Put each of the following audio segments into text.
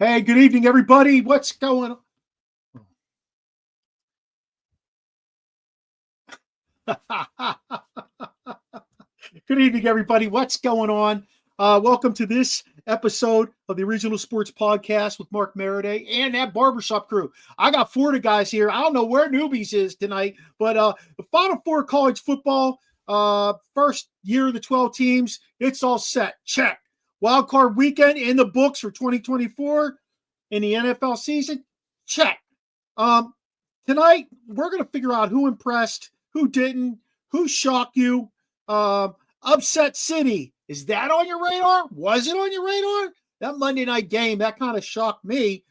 Hey, good evening, everybody. What's going on? Good evening, everybody. What's going on? Welcome to this episode of the Original Sports Podcast with Mark Maradei and that Barbershop crew. I got four of the guys here. I don't know where Newbies is tonight, but the Final Four college football, first year of the 12 teams, it's all set. Check. Wild card weekend in the books for 2024 in the NFL season. Check. Tonight, we're going to figure out who impressed, who didn't, who shocked you. Upset City. Is that on your radar? Was it on your radar? That Monday night game, that kind of shocked me.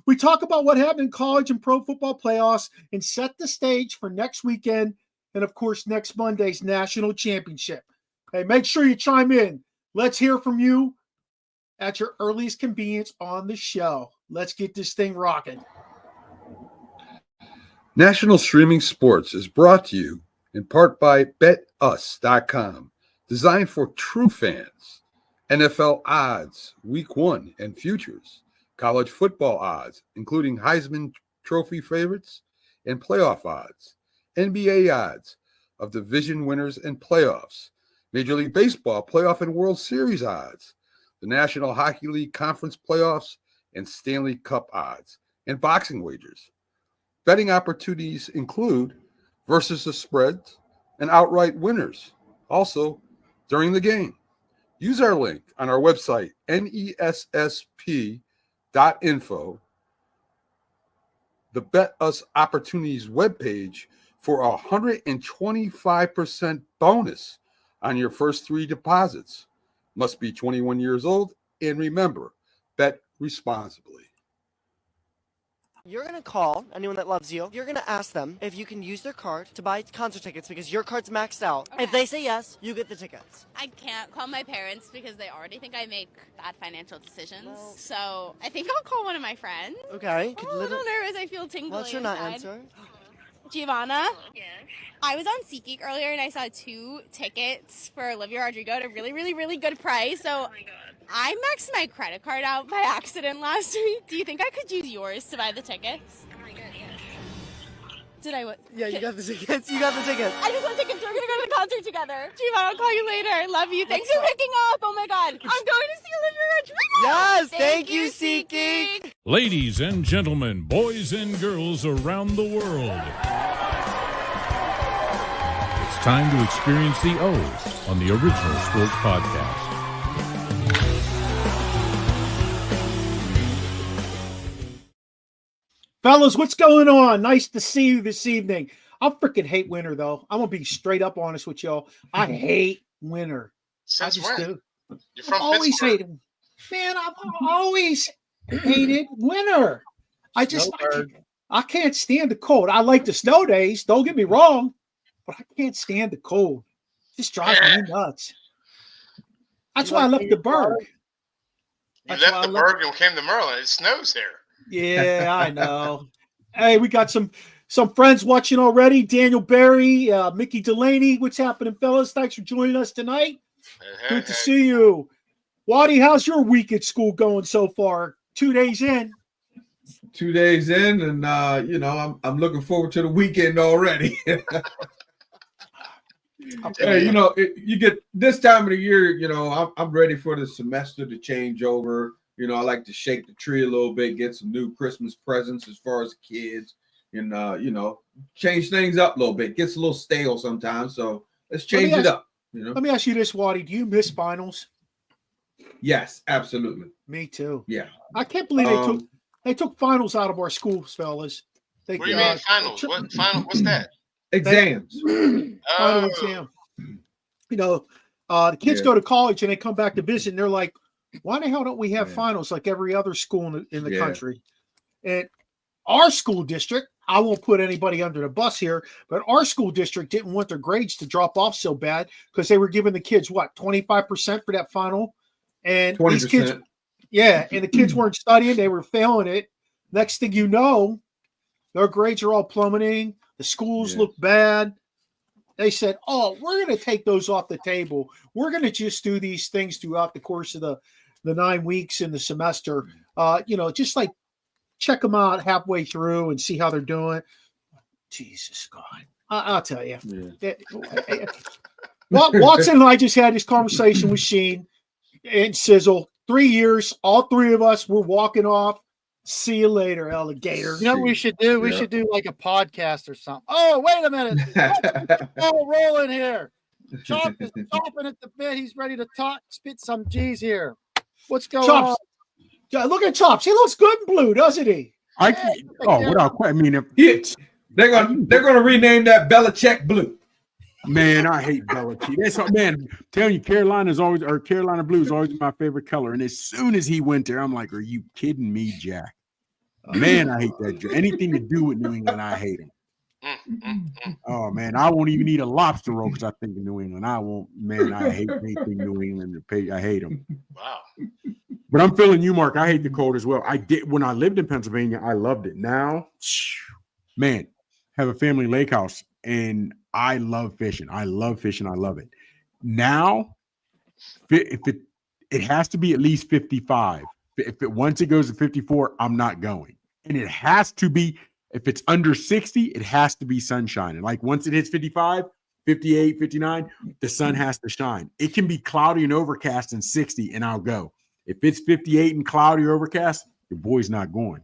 We talk about what happened in college and pro football playoffs and set the stage for next weekend and, of course, next Monday's national championship. Hey, make sure you chime in. Let's hear from you at your earliest convenience on the show. Let's get this thing rocking. National Streaming Sports is brought to you in part by BetUs.com, designed for true fans. NFL odds, Week 1 and futures, college football odds, including Heisman Trophy favorites and playoff odds, NBA odds of division winners and playoffs, Major League Baseball playoff and World Series odds, the National Hockey League Conference playoffs and Stanley Cup odds, and boxing wagers. Betting opportunities include versus the spreads and outright winners, also during the game. Use our link on our website, nessp.info, the Bet Us Opportunities webpage, for a 125% bonus on your first three deposits. Must be 21 years old, and remember, bet responsibly. You're going to call anyone that loves you. You're going to ask them if you can use their card to buy concert tickets because your card's maxed out. Okay. If they say yes, you get the tickets. I can't call my parents because they already think I make bad financial decisions. Well, so I think I'll call one of my friends. Okay. I'm a little nervous. I feel tingly. What's your nut answer? Giovanna? Yes. I was on SeatGeek earlier and I saw 2 tickets for Olivia Rodrigo at a really, really, really good price. So Oh my god. I maxed my credit card out by accident last week. Do you think I could use yours to buy the tickets? Oh my god, yes. Did I? Yeah, you got the tickets. You got the tickets. I just want tickets. We're going to go to the concert together. Giovanna, I'll call you later. I love you. Thanks for picking up. Oh my god. I'm going to see Olivia Rodrigo. Yes, thank you, SeatGeek. Ladies and gentlemen, boys and girls around the world, it's time to experience the O's on the Original Sports Podcast. Fellas, what's going on? Nice to see you this evening. I freaking hate winter, though. I'm going to be straight up honest with y'all. I hate winter. Since I just when? do. You're from I've always Pittsburgh. hated. Man, I've always hated winter. I can't stand the cold. I like the snow days. Don't get me wrong, but I can't stand the cold. It just drives me nuts. That's why I left the Berg. You left the Berg and came to Maryland. It snows here. Yeah, I know. Hey, we got some friends watching already. Daniel Barry, Mickey Delaney. What's happening, fellas? Thanks for joining us tonight. Good to see you. Waddy, how's your week at school going so far? 2 days in. 2 days in, and I'm looking forward to the weekend already. Hey, you get this time of the year, I'm ready for the semester to change over. I like to shake the tree a little bit, get some new Christmas presents as far as kids, and change things up a little bit. Gets a little stale sometimes, so let's change it up. Let me ask you this, Waddy. Do you miss finals? Yes, absolutely. Me too. Yeah. I can't believe they took finals out of our schools, fellas. What do you mean finals? What final? What's that? Exams. Final exam. The kids go to college and they come back to visit and they're like, why the hell don't we have finals like every other school in the country? And our school district, I won't put anybody under the bus here, but our school district didn't want their grades to drop off so bad because they were giving the kids, 25% for that final? And 20%. These kids, and the kids weren't studying. They were failing it. Next thing you know, their grades are all plummeting. The schools look bad. They said, we're going to take those off the table. We're going to just do these things throughout the course of the 9 weeks in the semester. Just like check them out halfway through and see how they're doing. Jesus God, I'll tell you. Yeah. Watson and I just had this conversation with Sheen and Sizzle. 3 years, all three of us were walking off. See you later, alligator. You know what we should do? We should do like a podcast or something. Oh, wait a minute. Oh, rolling here. Chop is chopping at the bit. He's ready to spit some G's here. What's going on? Yeah, look at Chops. He looks good in blue, doesn't he? Without question. I mean, they're gonna rename that Belichick Blue. Man, I hate Belichick. That's what, man. Telling you, Carolina blue is always my favorite color. And as soon as he went there, I'm like, are you kidding me, Jack? Man, I hate that. Anything to do with New England, I hate him. Oh man, I won't even eat a lobster roll because I think of New England. I won't. Man, I hate anything New England. I hate them. Wow. But I'm feeling you, Mark. I hate the cold as well. I did when I lived in Pennsylvania. I loved it. Now, man, have a family lake house, and I love fishing. I love fishing. I love it. Now, if it has to be at least 55. Once it goes to 54, I'm not going. And it has to be, if it's under 60, it has to be sunshine. And like once it hits 55, 58, 59, the sun has to shine. It can be cloudy and overcast and 60, and I'll go. If it's 58 and cloudy or overcast, your boy's not going.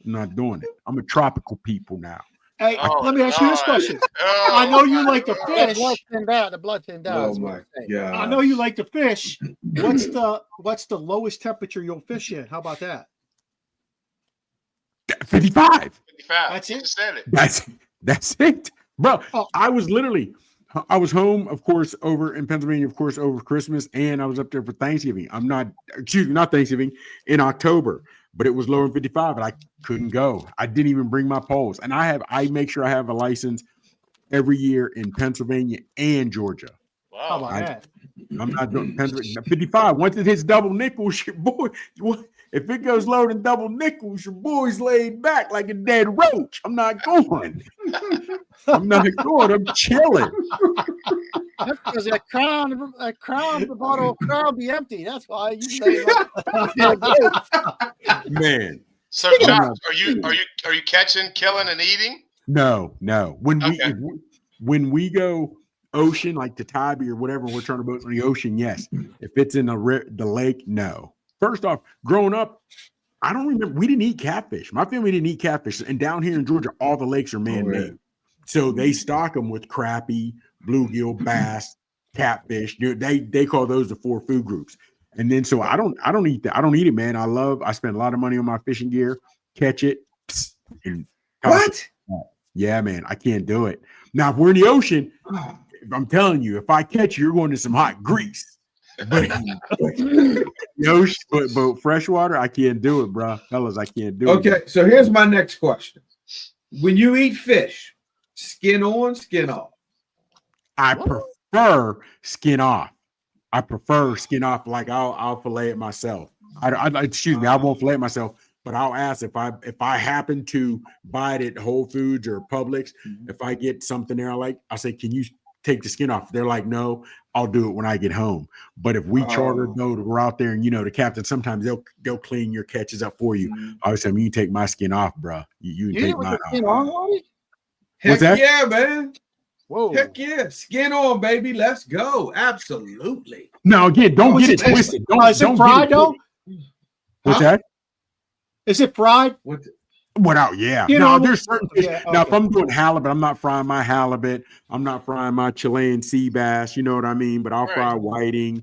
I'm not doing it. I'm a tropical people now. Hey, let me ask you this question. I know you like to fish. The blood thinned out. Oh my God. I know you like to fish. What's the lowest temperature you'll fish in? How about that? 55. 55. That's it. Just said it. That's it, bro. I was home, of course, over in Pennsylvania, of course, over Christmas, and I was up there for Thanksgiving. Not Thanksgiving, in October, but it was lower than 55, and I couldn't go. I didn't even bring my poles, and I make sure I have a license every year in Pennsylvania and Georgia. Wow. How about that? I'm not doing Pennsylvania. 55. Once it hits double nickels, your boy. If it goes lower than double nickels, your boy's laid back like a dead roach. I'm not going. I'm not going. I'm chilling. That's because that crown, the bottle of crown be empty. That's why you say Man. So, Chops, are you catching, killing, and eating? No. When we go ocean, like to Tybee or whatever, we're trying to boat on the ocean, yes. If it's in the lake, no. First off, growing up, I don't remember. We didn't eat catfish. My family didn't eat catfish. And down here in Georgia, all the lakes are man-made. So they stock them with crappie, bluegill, bass, catfish. They call those the 4 food groups. And then so I don't eat that. I don't eat it, man. I spend a lot of money on my fishing gear, catch it. And what? Yeah, man. I can't do it. Now, if we're in the ocean, I'm telling you, if I catch you, you're going to some hot grease. But freshwater, I can't do it, bro. Fellas, I can't do it. Okay, so here's my next question. When you eat fish, skin on, skin off? I prefer skin off. Like I'll fillet it myself. I won't fillet it myself, but I'll ask if I happen to buy it at Whole Foods or Publix, if I get something there I like, I'll say, can you take the skin off? They're like, no, I'll do it when I get home. But if we charter though, we're out there and the captain, sometimes they'll clean your catches up for you. I was saying, you take my skin off, bro. You can take mine off. What's that? Yeah, man. Whoa. Heck yeah. Skin on, baby. Let's go. Absolutely. No, again, don't get it twisted. Is it fried though? What's that? Is it fried? Without, yeah. There's certain fish. Yeah, okay. Now, if I'm doing halibut, I'm not frying my halibut. I'm not frying my Chilean sea bass. You know what I mean? But I'll fry whiting.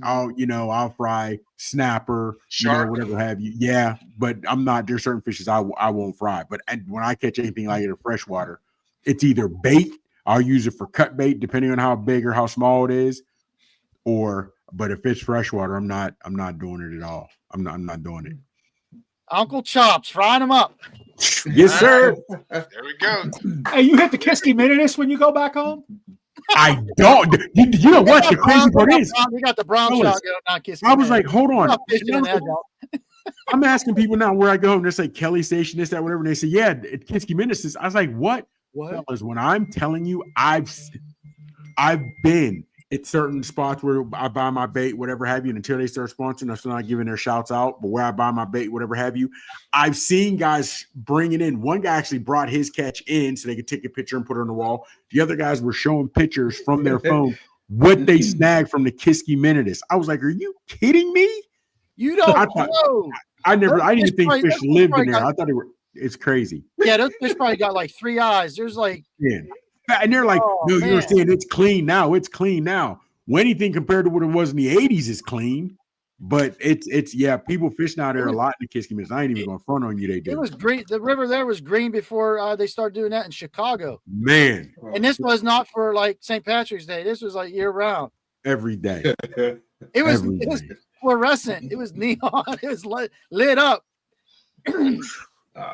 I'll fry snapper, whatever have you. Yeah, but I'm not. There's certain fishes I won't fry. But when I catch anything like it in freshwater, it's either bait. I'll use it for cut bait, depending on how big or how small it is. But if it's freshwater, I'm not doing it at all. I'm not doing it. Uncle Chops, frying them up. Yes, sir. There we go. Hey, you hit the Kiski Minitus when you go back home? I don't. You know what? The crazy part is, we got the brown shotgun. I was like, hold on. I'm asking people now where I go, and they say Kelly Station, this, that, whatever. And they say, yeah, Kiski Minitus. I was like, what? Fellas, when I'm telling you, I've been It's certain spots where I buy my bait, whatever have you, and until they start sponsoring, that's not giving their shouts out. But where I buy my bait, whatever have you, I've seen guys bring it in. One guy actually brought his catch in so they could take a picture and put it on the wall. The other guys were showing pictures from their phone what they snagged from the Kiski Minitus. I was like, "Are you kidding me?" You don't know. I didn't even think fish lived in there. I thought it's crazy. Yeah, those fish probably got like 3 eyes. There's like, yeah. And they're like, no, you understand, it's clean now. It's clean now. When anything compared to what it was in the 80s is clean. But it's people fishing out there a lot in the Kiski Minitus. I ain't even going to front on you. They do. It was green. The river there was green before they started doing that in Chicago. Man. And this was not for like St. Patrick's Day. This was like year round. Every day. It was fluorescent. It was neon. It was lit up.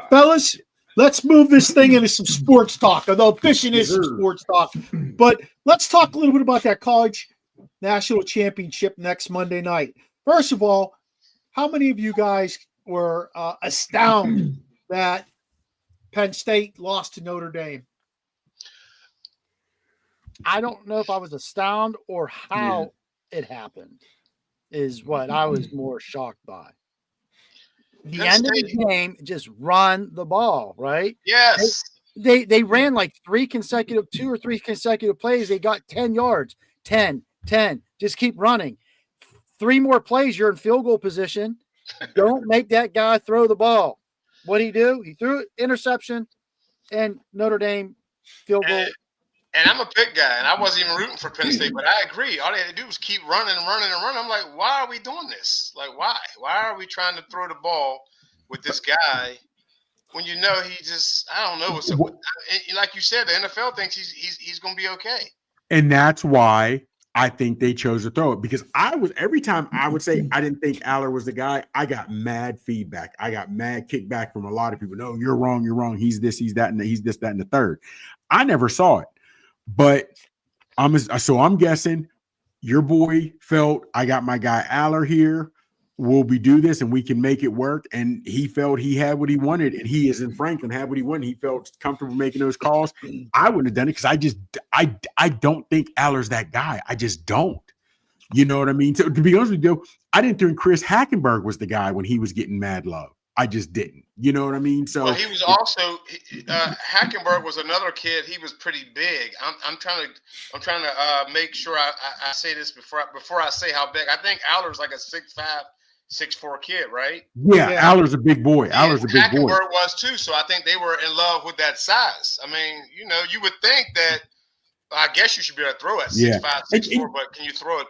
Fellas, let's move this thing into some sports talk, although fishing is some sports talk. But let's talk a little bit about that college national championship next Monday night. First of all, how many of you guys were astounded that Penn State lost to Notre Dame? I don't know if I was astounded or how it happened is what I was more shocked by. The end of the game, just run the ball, right? Yes. They ran like 2 or 3 consecutive plays. They got 10 yards, 10. Just keep running. 3 more plays, you're in field goal position. Don't make that guy throw the ball. What'd he do? He threw it, interception, and Notre Dame field goal. And I'm a big guy, and I wasn't even rooting for Penn State, but I agree. All they had to do was keep running. I'm like, why are we doing this? Like, why? Why are we trying to throw the ball with this guy when you know he just, I don't know what's up. Like you said, the NFL thinks he's going to be okay. And that's why I think they chose to throw it, because every time I would say I didn't think Aller was the guy, I got mad feedback. I got mad kickback from a lot of people. No, you're wrong. He's this, he's that, and he's this, that, and the third. I never saw it. But I'm guessing your boy felt I got my guy Aller here. Will we do this and we can make it work? And he felt he had what he wanted, and he is in Franklin had what he wanted. He felt comfortable making those calls. I wouldn't have done it because I don't think Aller's that guy. I just don't. You know what I mean? So to be honest with you, I didn't think Chris Hackenberg was the guy when he was getting mad love. I just didn't. You know what I mean? So he was also Hackenberg was another kid. He was pretty big. I'm trying to make sure I say this before I say how big. I think Aller's like a 6'5", 6'4" kid, right? Yeah, Aller's a big boy. Aller's a big boy. Hackenberg was too. So I think they were in love with that size. I mean, you would think that. I guess you should be able to throw at 6'5", 6'4", but can you throw it?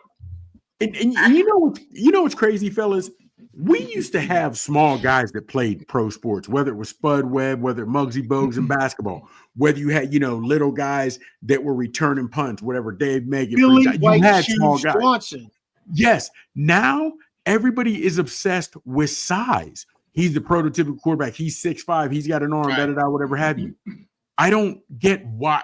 And you know what's crazy, fellas? We used to have small guys that played pro sports, whether it was Spud Webb, whether it Muggsy Bogues in basketball, whether you had, little guys that were returning punts, whatever, Dave Megan. Billy you had small guys. Johnson. Yes. Now everybody is obsessed with size. He's the prototypical quarterback. He's 6'5". He's got an arm, whatever have you. I don't get why.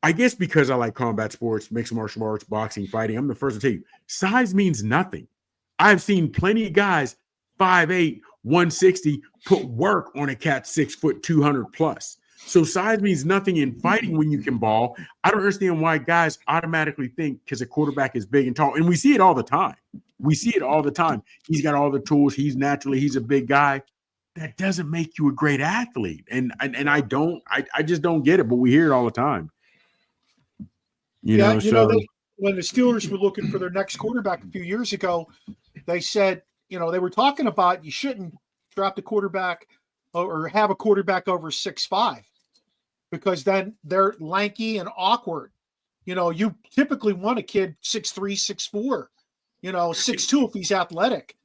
I guess because I like combat sports, mixed martial arts, boxing, fighting. I'm the first to tell you, size means nothing. I've seen plenty of guys 5'8", 160 put work on a cat 6 foot 200 plus. So size means nothing in fighting when you can ball. I don't understand why guys automatically think because a quarterback is big and tall, and we see it all the time. He's got all the tools. He's a big guy. That doesn't make you a great athlete. And I just don't get it, but we hear it all the time. When the Steelers were looking for their next quarterback a few years ago, they said, they were talking about you shouldn't draft a quarterback or have a quarterback over 6'5", because then they're lanky and awkward. You typically want a kid 6'3", 6'4", 6'2" if he's athletic.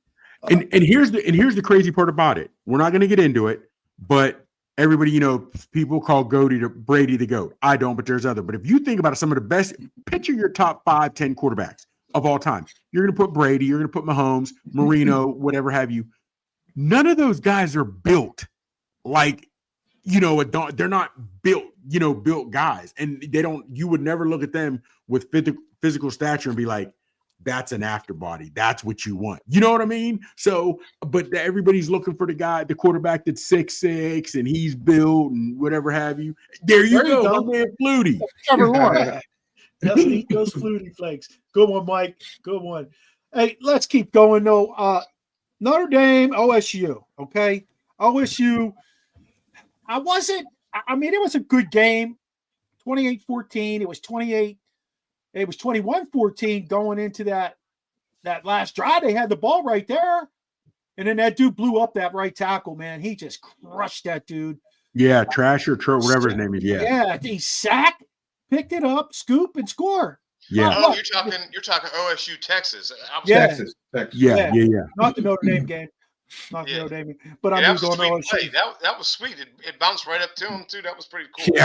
And here's the crazy part about it. We're not going to get into it, but everybody, people call Brady the GOAT. I don't, but there's other. But if you think about it, some of the best, picture your top 5, 10 quarterbacks of all time. You're going to put Brady, you're going to put Mahomes, Marino, whatever have you. None of those guys are built like, they're not built, built guys. And you would never look at them with physical stature and be like, that's an afterbody. That's what you want. You know what I mean? So, but everybody's looking for the quarterback that's 6'6" and he's built and whatever have you. There you go. My man Flutie. Trevor Lawrence. Just eat those Flutie Flakes. Good one, Mike. Good one. Hey, let's keep going though. Notre Dame, OSU. Okay, OSU. I mean, it was a good game. 28-14. It was 28. It was 21-14 going into that last drive. They had the ball right there. And then that dude blew up that right tackle, man. He just crushed that dude. Yeah, Trash or whatever his name is. Yeah. Yeah, he sacked, picked it up, scoop, and score. Yeah. Oh, you're talking OSU, Texas. Texas. Yeah. Not the Notre Dame game. Not the Notre Dame game. But I moved on to OSU. That was sweet. It bounced right up to him, too. That was pretty cool.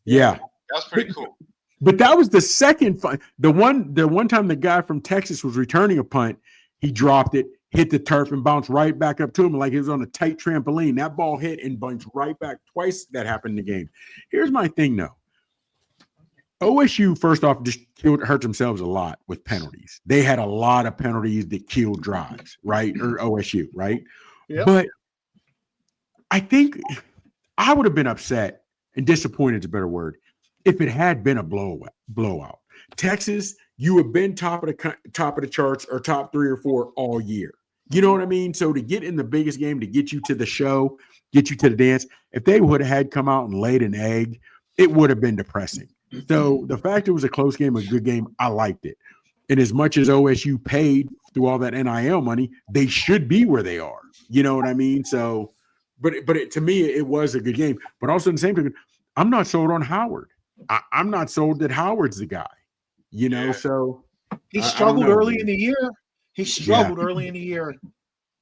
Yeah. That was pretty cool. But that was the second fun. The one time the guy from Texas was returning a punt, he dropped it, hit the turf, and bounced right back up to him like it was on a tight trampoline. That ball hit and bounced right back. Twice that happened in the game. Here's my thing, though. OSU, first off, just hurt themselves a lot with penalties. They had a lot of penalties that killed drives, right? Or OSU, right? Yep. But I think I would have been upset, and disappointed is a better word, if it had been a blowout. Texas, you have been top of the charts or top 3 or 4 all year. You know what I mean? So to get in the biggest game, to get you to the show, get you to the dance, if they would have had come out and laid an egg, it would have been depressing. So the fact it was a close game, a good game, I liked it. And as much as OSU paid through all that NIL money, they should be where they are. You know what I mean? So, to me, it was a good game. But also in the same token, I'm not sold on Howard. I'm not sold that Howard's the guy. You know, so he struggled early in the year. Early in the year.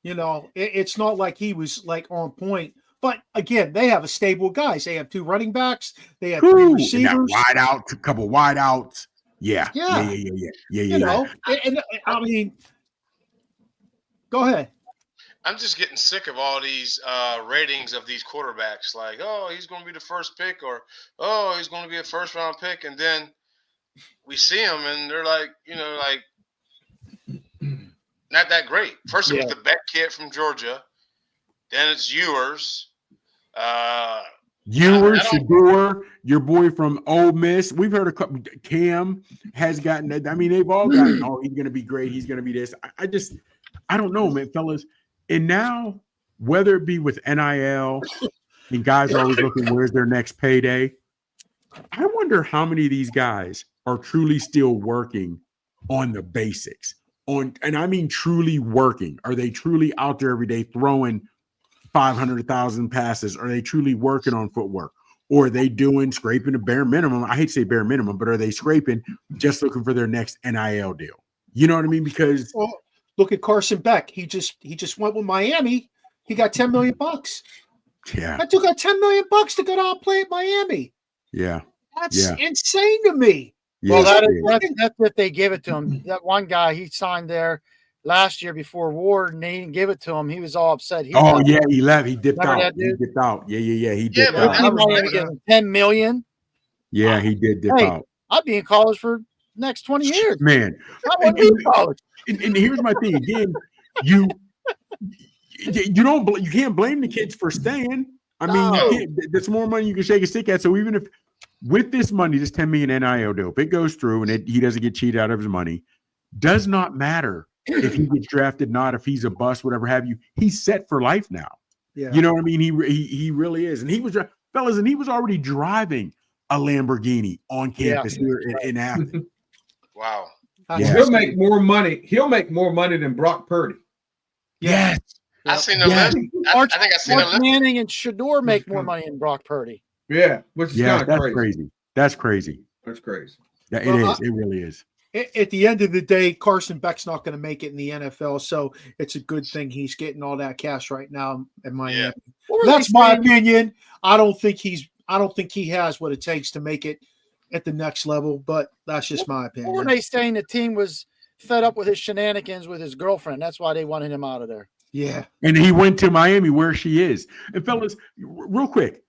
You know, it's not like he was like on point. But again, they have a stable of guys. They have 2 running backs. They have 3 receivers. Wide out, a couple wide outs. Yeah. You know, and I mean, go ahead. I'm just getting sick of all these ratings of these quarterbacks. Like, oh, he's going to be the first pick, or oh, he's going to be a first round pick, and then we see them, and they're like, you know, like not that great. First, it was the Beck kid from Georgia. Then it's Ewers. Shador, your boy from Ole Miss. We've heard a couple. Cam has gotten. I mean, they've all gotten. Oh, he's going to be great. He's going to be this. I don't know, man, fellas. And now, whether it be with NIL, and guys are always looking, where's their next payday? I wonder how many of these guys are truly still working on the basics. And I mean truly working. Are they truly out there every day throwing 500,000 passes? Are they truly working on footwork? Or are they scraping the bare minimum? I hate to say bare minimum, but are they scraping just looking for their next NIL deal? You know what I mean? Because look at Carson Beck. He just went with Miami. He got $10 million. Yeah. That dude got $10 million to go down and play at Miami. Yeah. That's insane to me. Well, that's if they give it to him. That one guy he signed there last year before Ward, and they didn't give it to him. He was all upset. He left. He dipped out. He dipped out. He dipped out. He wanted to give him $10 million. Yeah, he did dip out. I'd be in college for the next 20 years. Man. I wouldn't be in college. And here's my thing again. You can't blame the kids for staying. I mean, there's more money you can shake a stick at. So even if with this money, this $10 million NIL deal, if it goes through and he doesn't get cheated out of his money, does not matter if he gets drafted, not if he's a bust, whatever have you. He's set for life now. Yeah. You know what I mean? He really is. And he was already driving a Lamborghini on campus here in Athens. Wow. Yeah. He'll make more money. He'll make more money than Brock Purdy. Yes. I seen the list. I think I seen the list. Manning and Shador make more money than Brock Purdy. Yeah, which is kind of crazy. That's crazy. That's crazy. Yeah, it is. It really is. At the end of the day, Carson Beck's not going to make it in the NFL, so it's a good thing he's getting all that cash right now in Miami. Yeah. That's my opinion. I don't think he has what it takes to make it at the next level, but that's just my opinion. Or they saying the team was fed up with his shenanigans with his girlfriend. That's why they wanted him out of there. Yeah. And he went to Miami where she is. And fellas, real quick,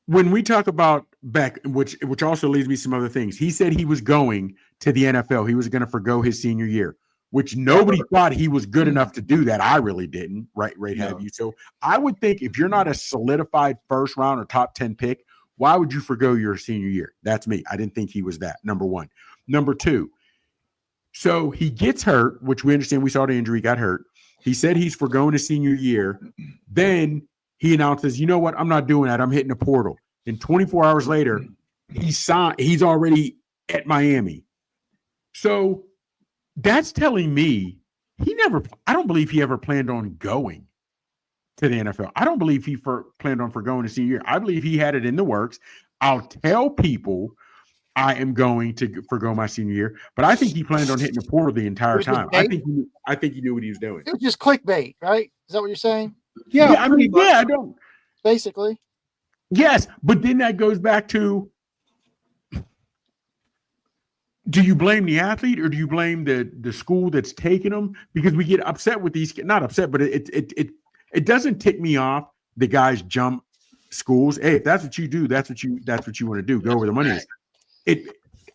when we talk about Beck, which also leads me to some other things, he said he was going to the NFL. He was going to forgo his senior year, which nobody thought he was good enough to do that. I really didn't, right? Have you? So I would think if you're not a solidified first round or top 10 pick, Why would you forgo your senior year? That's me. I didn't think he was that. Number one. Number two. So he gets hurt, which we understand. We saw the injury, got hurt. He said he's forgoing his senior year. Then he announces, you know what? I'm not doing that. I'm hitting the portal. And 24 hours later, he's already at Miami. So that's telling me I don't believe he ever planned on going to the NFL. I don't believe he planned on forgoing his senior year. I believe he had it in the works. I'll tell people I am going to forgo my senior year, but I think he planned on hitting the portal the entire time. I think he knew what he was doing. It was just clickbait, right? Is that what you're saying? Yeah, I mean, yeah, I don't. Basically. Yes, but then that goes back to, do you blame the athlete or do you blame the school that's taking them? Because we get upset with these, not upset, but it doesn't tick me off. The guys jump schools. Hey, if that's what you do, that's what you want to do. Go where the money is.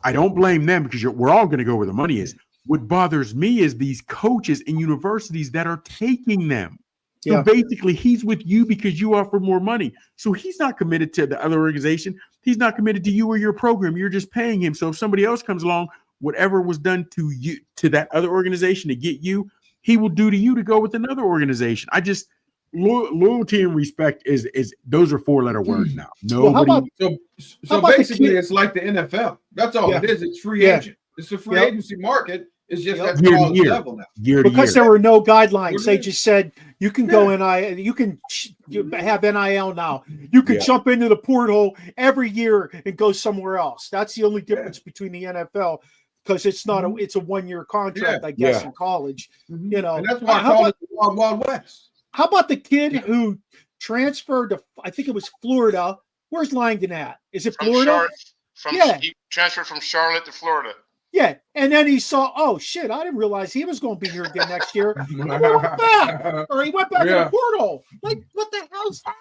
I don't blame them because we're all going to go where the money is. What bothers me is these coaches and universities that are taking them. So basically, he's with you because you offer more money. So he's not committed to the other organization. He's not committed to you or your program. You're just paying him. So if somebody else comes along, whatever was done to you, to that other organization to get you, he will do to you to go with another organization. I just loyalty and respect is those are 4-letter words now. Nobody. So basically, it's like the NFL. That's all it is. It's free agent. It's a free agency market. It's just at the college level now. Because there were no guidelines. They just said you can go NIL, you can have NIL now. You can jump into the porthole every year and go somewhere else. That's the only difference between the NFL, because it's not it's a 1-year contract, I guess, in college. You know, and that's why I call it the Wild Wild West. How about the kid who transferred to, I think it was Florida? Where's Langdon at? Is it Florida? He transferred from Charlotte to Florida. Yeah, and then he saw, oh shit, I didn't realize he was going to be here again next year. He went back, or he went back to the portal. Like, what the hell's that?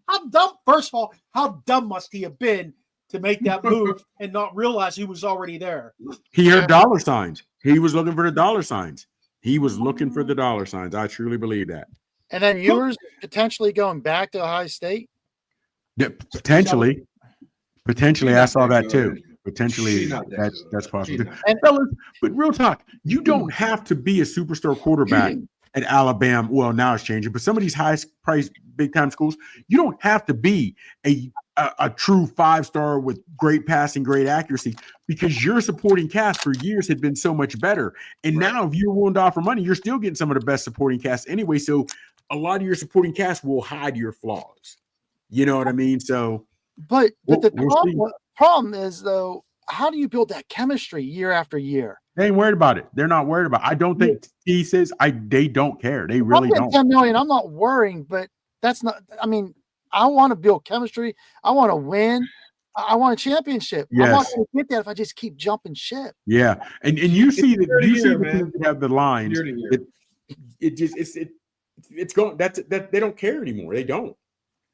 How dumb? First of all, how dumb must he have been to make that move and not realize he was already there? He heard dollar signs. He was looking for the dollar signs. He was looking for the dollar signs. I truly believe that. And then yours potentially going back to Ohio State? Yeah, potentially. I saw that too. Potentially, that's possible. And fellas, but real talk, you don't have to be a superstar quarterback at Alabama. Well, now it's changing, but some of these highest-priced big-time schools, you don't have to be a true 5-star with great passing, great accuracy, because your supporting cast for years had been so much better. And now, if you're willing to offer money, you're still getting some of the best supporting cast anyway. So a lot of your supporting cast will hide your flaws. You know what I mean? So, but the problem is, though, how do you build that chemistry year after year? They ain't worried about it. They're not worried about it. I don't think he says they don't care. They really don't. 10 million. I'm not worrying, but that's not. I mean, I want to build chemistry. I want to win. I want a championship. Yes. I'm not going to get that if I just keep jumping ship. Yeah, and you see that you have the lines. It's going. That they don't care anymore. They don't.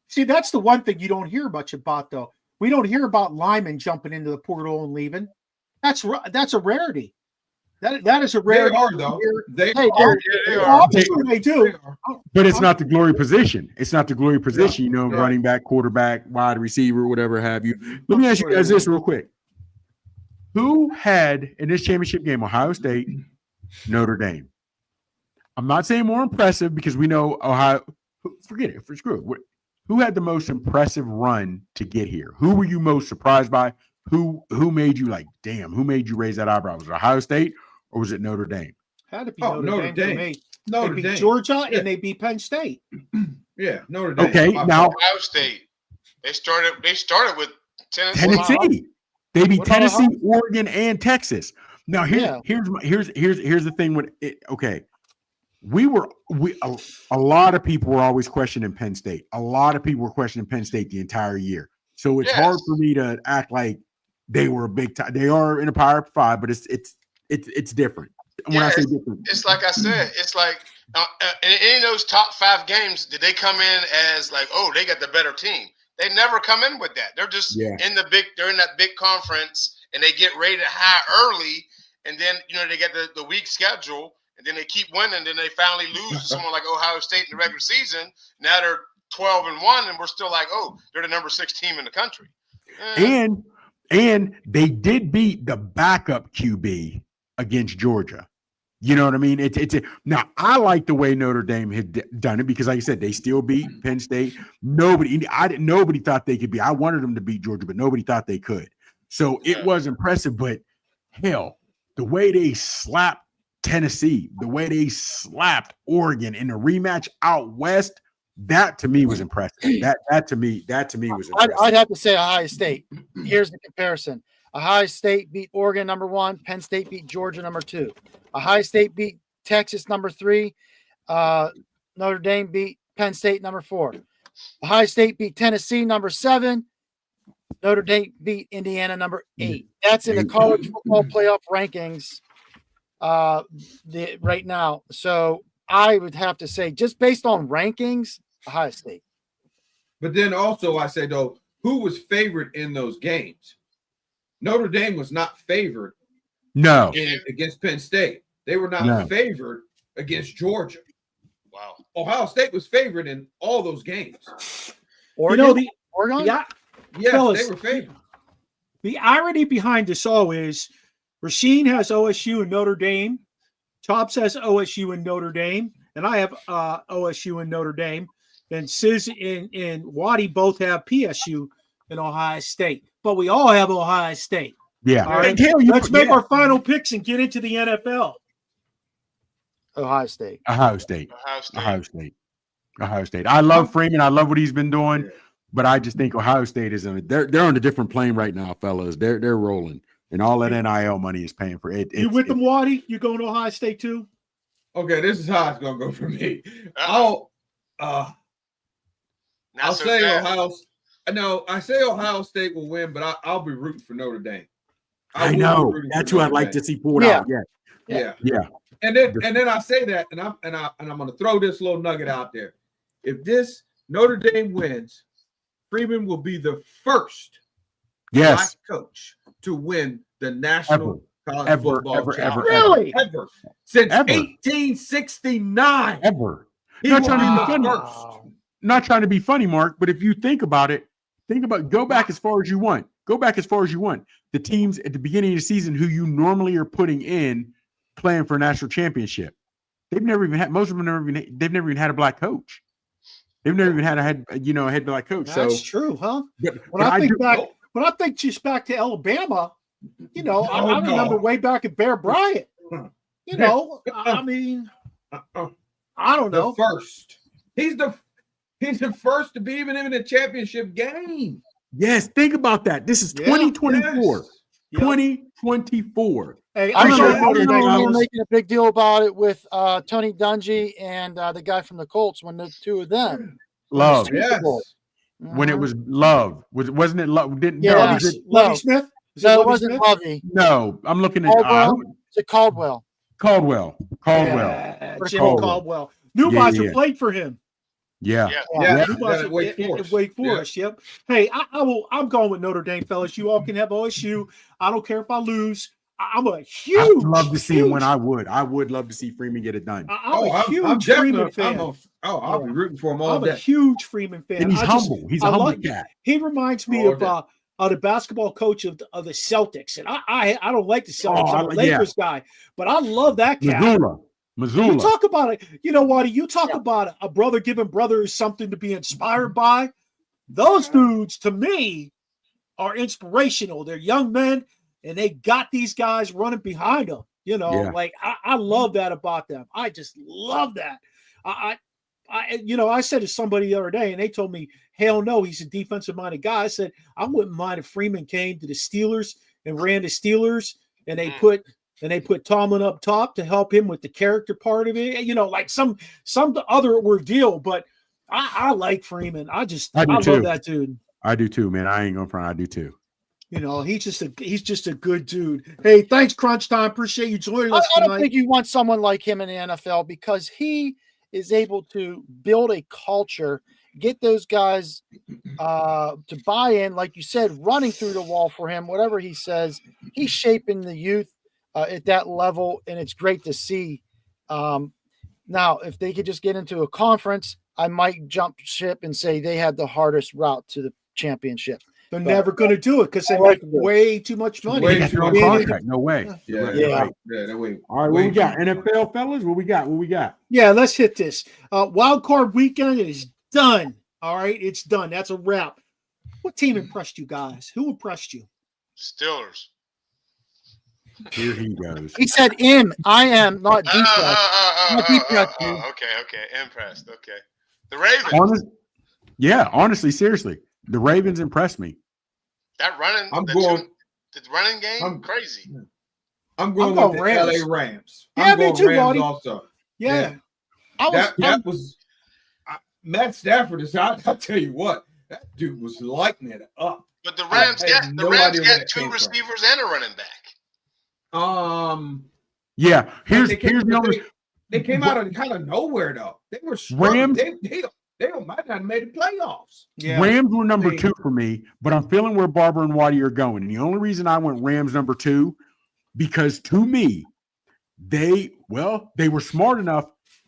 See, that's the one thing you don't hear much about, though. We don't hear about linemen jumping into the portal and leaving. That's a rarity. That is a rarity. They are, though. They are. They do. But it's not the glory position. It's not the glory position. You know, running back, quarterback, wide receiver, whatever have you. Let me ask you guys this real quick. Who had in this championship game Ohio State, Notre Dame? I'm not saying more impressive because we know Ohio. Forget it. Screw it. Who had the most impressive run to get here? Who were you most surprised by? Who made you like, damn, who made you raise that eyebrow? Was it Ohio State or was it Notre Dame? Had to be Notre Dame. Notre They Dame. beat Georgia and they beat Penn State. Yeah, Notre Dame. Okay, now Ohio State. They started with Tennessee. They beat Tennessee, Oregon, and Texas. Now here's the thing with it. Okay. A lot of people were always questioning Penn State. A lot of people were questioning Penn State the entire year. So it's hard for me to act like they were a big time. They are in a Power 5, but it's different. When I say different, it's like I said. It's like in those top 5 games, did they come in as like, oh, they got the better team? They never come in with that. They're just in the big. They're in that big conference, and they get rated high early, and then they get the weak schedule. And then they keep winning. Then they finally lose to someone like Ohio State in the regular season. Now they're 12-1, and we're still like, oh, they're the number 6 team in the country. And they did beat the backup QB against Georgia. You know what I mean? Now I like the way Notre Dame had done it because, like I said, they still beat Penn State. Nobody thought they could beat. I wanted them to beat Georgia, but nobody thought they could. So it was impressive. But hell, the way they slapped Tennessee, the way they slapped Oregon in the rematch out west, that to me was impressive. That to me was impressive. I'd have to say Ohio State. Here's the comparison. Ohio State beat Oregon number 1. Penn State beat Georgia number 2. Ohio State beat Texas number 3. Notre Dame beat Penn State number 4. Ohio State beat Tennessee number 7. Notre Dame beat Indiana number 8. That's in the college football playoff rankings right now. So I would have to say, just based on rankings, Ohio State. But then also I say, though, who was favored in those games? Notre Dame was not favored against Penn State. They were not favored against Georgia. Wow. Ohio State was favored in all those games. Oregon? Yes, fellas, they were favored. The irony behind this all is Rasheen has OSU and Notre Dame. Tops has OSU and Notre Dame. And I have OSU and Notre Dame. And Sis and Waddy both have PSU and Ohio State. But we all have Ohio State. Yeah. All right. Let's make our final picks and get into the NFL. Ohio State. I love Freeman. I love what he's been doing, but I just think Ohio State is they're on a different plane right now, fellas. They're rolling, and all that NIL money is paying for it. You with them, Waddy? You going to Ohio State too? Okay, this is how it's gonna go for me. I'll say Ohio. No, I say Ohio State will win, but I'll be rooting for Notre Dame. I know that's who I'd like to see pulled out. Yeah. And then I say that, and I'm going to throw this little nugget out there. If this Notre Dame wins, Freeman will be the first black coach to win the national college football championship. Ever since 1869. Ever. Not trying to be funny. Not trying to be funny, Mark, but if you think about it, go back as far as you want. The teams at the beginning of the season who you normally are putting in playing for a national championship. They've never even had they've never even had a black coach. They've never even had a head black coach. That's true, huh? But when I think just back to Alabama, I remember way back at Bear Bryant. I mean, I don't know. He's the first to be even in a championship game. Yes, think about that. This is 2024. Yes. 2024. Hey, I remember making a big deal about it with Tony Dungy and the guy from the Colts when the two of them. Love. Yes. When it was Love. Wasn't it Love? Lovey Smith? No, it wasn't Lovey. No, I'm looking at is it Caldwell? Caldwell. Jimmy Caldwell. Newbauser played for him. Yeah. Wake Forest. Yep. Hey, I'm going with Notre Dame, fellas. You all can have OSU. I don't care if I lose. I'm a huge. I'd love to see him when I would love to see Freeman get it done. I'm a huge Freeman fan. I'll be rooting for him all day. I'm a huge Freeman fan. And he's humble. He's a humble cat. He reminds me of the basketball coach of the Celtics, and I don't like the Celtics. I'm a Lakers guy, but I love that cat. Missoula. You talk about it. You know what? You talk about a brother giving brothers something to be inspired by. Those dudes, to me, are inspirational. They're young men, and they got these guys running behind them. I love that about them. I just love that. I said to somebody the other day, and they told me, hell no, he's a defensive-minded guy. I said, I wouldn't mind if Freeman came to the Steelers and ran the Steelers, and they put Tomlin up top to help him with the character part of it, like some other ordeal. But I like Freeman. I love that dude. I do too, man. I ain't going front. I do too. He's just a good dude. Hey, thanks, Crunch Time. Appreciate you joining us tonight. I don't think you want someone like him in the NFL because he is able to build a culture, get those guys to buy in, like you said, running through the wall for him. Whatever he says, he's shaping the youth at that level, and it's great to see. Now, if they could just get into a conference, I might jump ship and say they had the hardest route to the championship. They're But- never going to do it because they I like make this. way too much money. Way They got too their own much money. contract. No way. Yeah, Yeah. that way. All right, what we got? NFL fellas, what we got? What we got? Yeah, let's hit this. Wild card weekend is done. All right, it's done. That's a wrap. What team impressed you guys? Who impressed you? Steelers. Here he goes. He said I am not depressed. Okay. Impressed. Okay. The Ravens. Honestly, seriously, the Ravens impressed me. That running. The running game. Crazy. I'm going I'm with the Rams. LA Rams. Yeah, I'm me going too, Rams Waddy. also. Yeah. That was Matt Stafford is out. I'll tell you what, that dude was lighting it up. But the Rams got that two came receivers and a running back. Yeah, here's they came out of kind of nowhere though. They were Rams. They might not have made the playoffs. Yeah. Rams were number 2 for me, but I'm feeling where Barber and Waddy are going. And the only reason I went Rams number 2, because to me, they were smart enough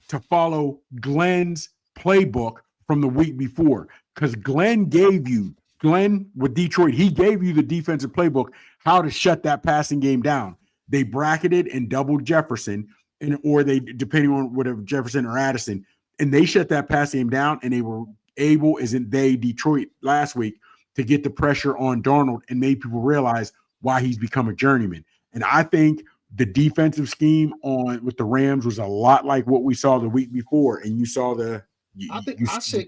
to follow Glenn's playbook from the week before. Because Glenn with Detroit, he gave you the defensive playbook, how to shut that passing game down. They bracketed and doubled Jefferson, or they, depending on whatever, Jefferson or Addison, and they shut that passing game down, and they were able, Detroit last week, to get the pressure on Darnold and made people realize why he's become a journeyman. And I think the defensive scheme with the Rams was a lot like what we saw the week before, and you saw the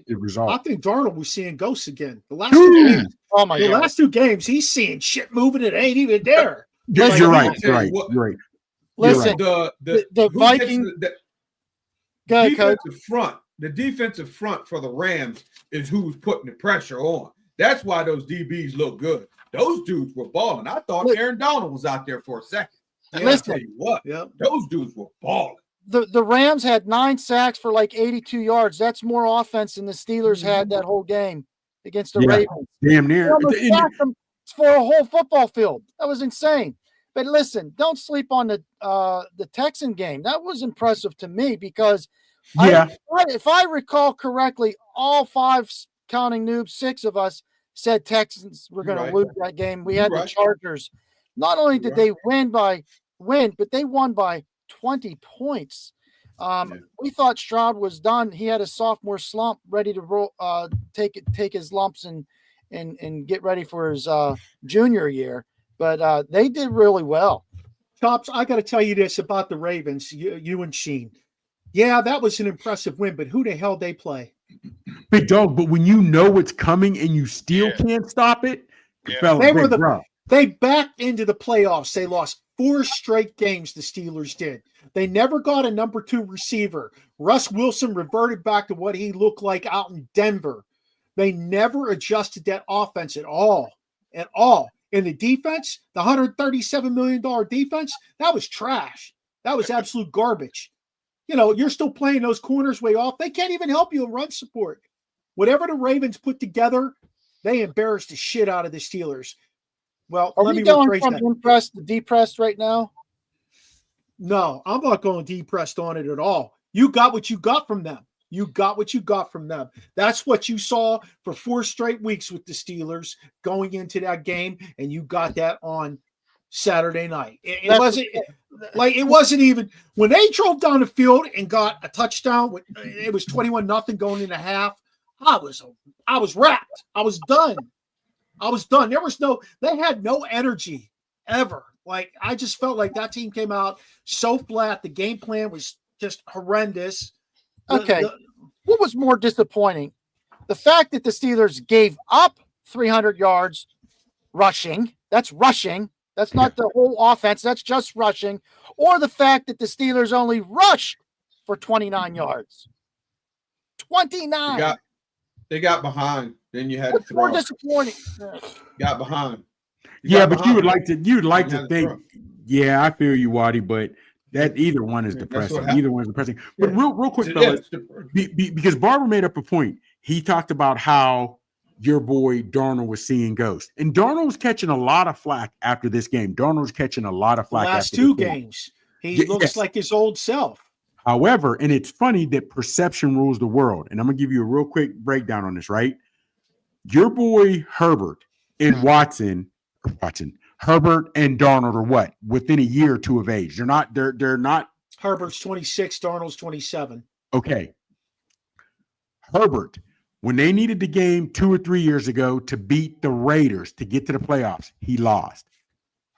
result. I think Darnold was seeing ghosts again. The last 2 games. Oh my God. Last 2 games, he's seeing shit moving. It ain't even there. You're right. Listen, the Vikings. The defensive front for the Rams is who's putting the pressure on. That's why those DBs look good. Those dudes were balling. I thought Aaron Donald was out there for a second. I'll tell you what, those dudes were balling. The Rams had 9 sacks for like 82 yards. That's more offense than the Steelers had that whole game against the Ravens. Damn near. For a whole football field. That was insane. But listen, don't sleep on the Texan game. That was impressive to me because if I recall correctly, all 5, counting noobs, 6 of us said Texans were going to lose that game. We had the Chargers. Not only did they win, but they won by 20 points. We thought Stroud was done. He had a sophomore slump, ready to roll, take his lumps and get ready for his junior year. But they did really well. Chops, I got to tell you this about the Ravens, you and Sheen. Yeah, that was an impressive win, but who the hell they play? Big dog, but when you know it's coming and you still can't stop it, they backed into the playoffs. They lost 4 straight games, the Steelers did. They never got a number 2 receiver. Russ Wilson reverted back to what he looked like out in Denver. They never adjusted that offense at all. In the defense, the $137 million defense, that was trash. That was absolute garbage. You're still playing those corners way off. They can't even help you in run support. Whatever the Ravens put together, they embarrassed the shit out of the Steelers. Well, Are let we me going rephrase from that. impressed to depressed right now? No, I'm not going depressed on it at all. You got what you got from them. That's what you saw for 4 straight weeks with the Steelers going into that game, and you got that on Saturday night. It wasn't even when they drove down the field and got a touchdown. It was 21-0 going into half. I was wrapped. I was done. They had no energy ever. I just felt like that team came out so flat. The game plan was just horrendous. Okay. What was more disappointing? The fact that the Steelers gave up 300 yards rushing. That's rushing. That's not the whole offense. That's just rushing. Or the fact that the Steelers only rushed for 29 yards. 29. They got behind. Then you had What's to throw. more disappointing? Got behind. But you'd like to think. Yeah, I feel you, Waddy, but that either one is depressing. Either one is depressing. But real quick, fellas, because Barber made up a point. He talked about how your boy Darnold was seeing ghosts. And Darnold was catching a lot of flack after this game. Darnold was catching a lot of flack last after 2 this games. He looks like his old self. However, and it's funny that perception rules the world. And I'm going to give you a real quick breakdown on this, right? Your boy Herbert and Herbert and Darnold are what? Within a year or two of age. They're not. Herbert's 26, Darnold's 27. Okay. Herbert, when they needed the game 2 or 3 years ago to beat the Raiders to get to the playoffs, he lost.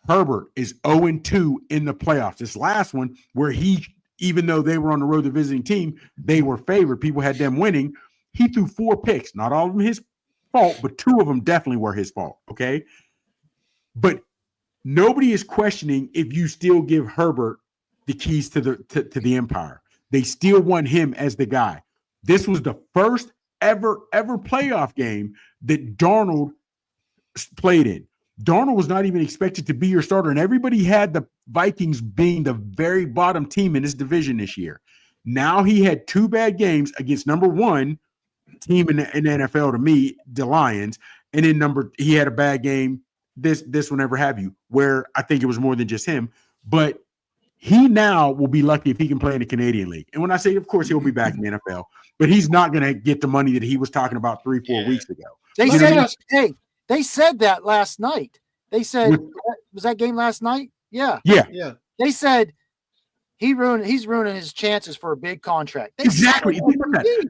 Herbert is 0-2 in the playoffs. This last one, where even though they were on the road, the visiting team, they were favored. People had them winning. He threw 4 picks. Not all of them his fault, but 2 of them definitely were his fault. Okay. But nobody is questioning if you still give Herbert the keys to the empire. They still want him as the guy. This was the first ever playoff game that Darnold played in. Darnold was not even expected to be your starter, and everybody had the Vikings being the very bottom team in this division this year. Now he had 2 bad games against number 1 team in the NFL to me, the Lions, and then he had a bad game this whenever have you, where I think it was more than just him, but he now will be lucky if he can play in the Canadian League. And when I say, of course, he'll be back in the NFL, but he's not going to get the money that he was talking about 3-4 weeks ago. They said that last night. They said, was that game last night? Yeah. They said he's ruining his chances for a big contract. Exactly.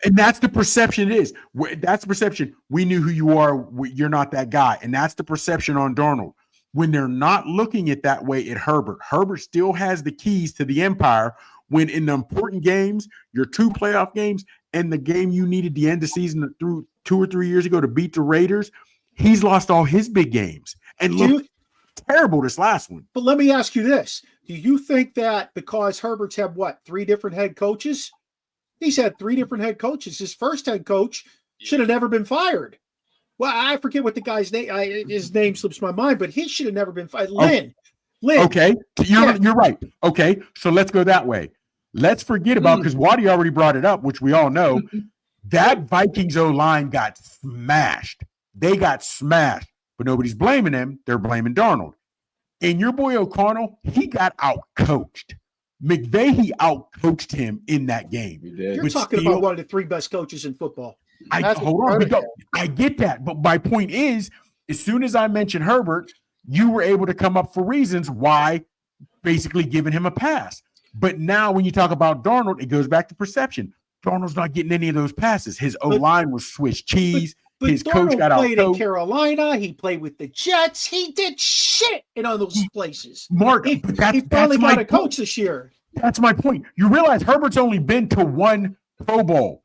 And that's the perception it is. That's the perception. We knew who you are. You're not that guy. And that's the perception on Darnold. When they're not looking at that way at Herbert, Herbert still has the keys to the empire when in the important games, your 2 playoff games and the game you needed the end of the season through 2 or 3 years ago to beat the Raiders, he's lost all his big games and looked terrible this last one. But let me ask you this. Do you think that because Herbert's had 3 different head coaches? He's had 3 different head coaches. His first head coach should have never been fired. Well, I forget what the guy's name. His name slips my mind, but he should have never been fired. Lynn. Okay, you're right. Okay, so let's go that way. Let's forget about, because Waddy already brought it up, which we all know, that Vikings O-line got smashed. They got smashed, but nobody's blaming them. They're blaming Darnold. And your boy O'Connell, he got out-coached. McVay, out-coached him in that game. You're talking about one of the 3 best coaches in football. I get that. But my point is, as soon as I mentioned Herbert, you were able to come up for reasons why basically giving him a pass. But now when you talk about Darnold, it goes back to perception. Darnold's not getting any of those passes. His O-line was Swiss cheese. But his Darnold coach got out. Played in Carolina. He played with the Jets. He did shit in all those places. Mark, he finally got a coach this year. That's my point. You realize Herbert's only been to 1 Pro Bowl.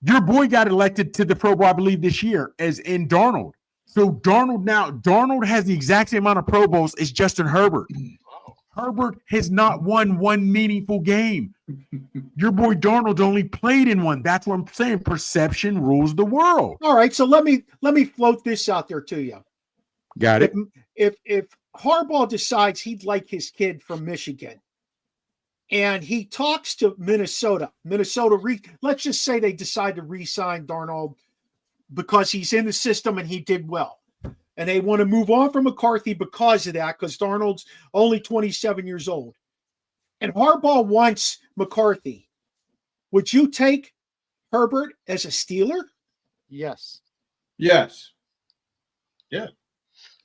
Your boy got elected to the Pro Bowl, I believe, this year, as in Darnold. So Darnold has the exact same amount of Pro Bowls as Justin Herbert. Herbert has not won 1 meaningful game. Your boy Darnold only played in 1. That's what I'm saying. Perception rules the world. All right, so let me float this out there to you. Got it. If Harbaugh decides he'd like his kid from Michigan, and he talks to Minnesota, let's just say they decide to re-sign Darnold because he's in the system and he did well. And they want to move on from McCarthy because of that, because Darnold's only 27 years old. And Harbaugh wants McCarthy. Would you take Herbert as a Steeler? Yes. Yeah.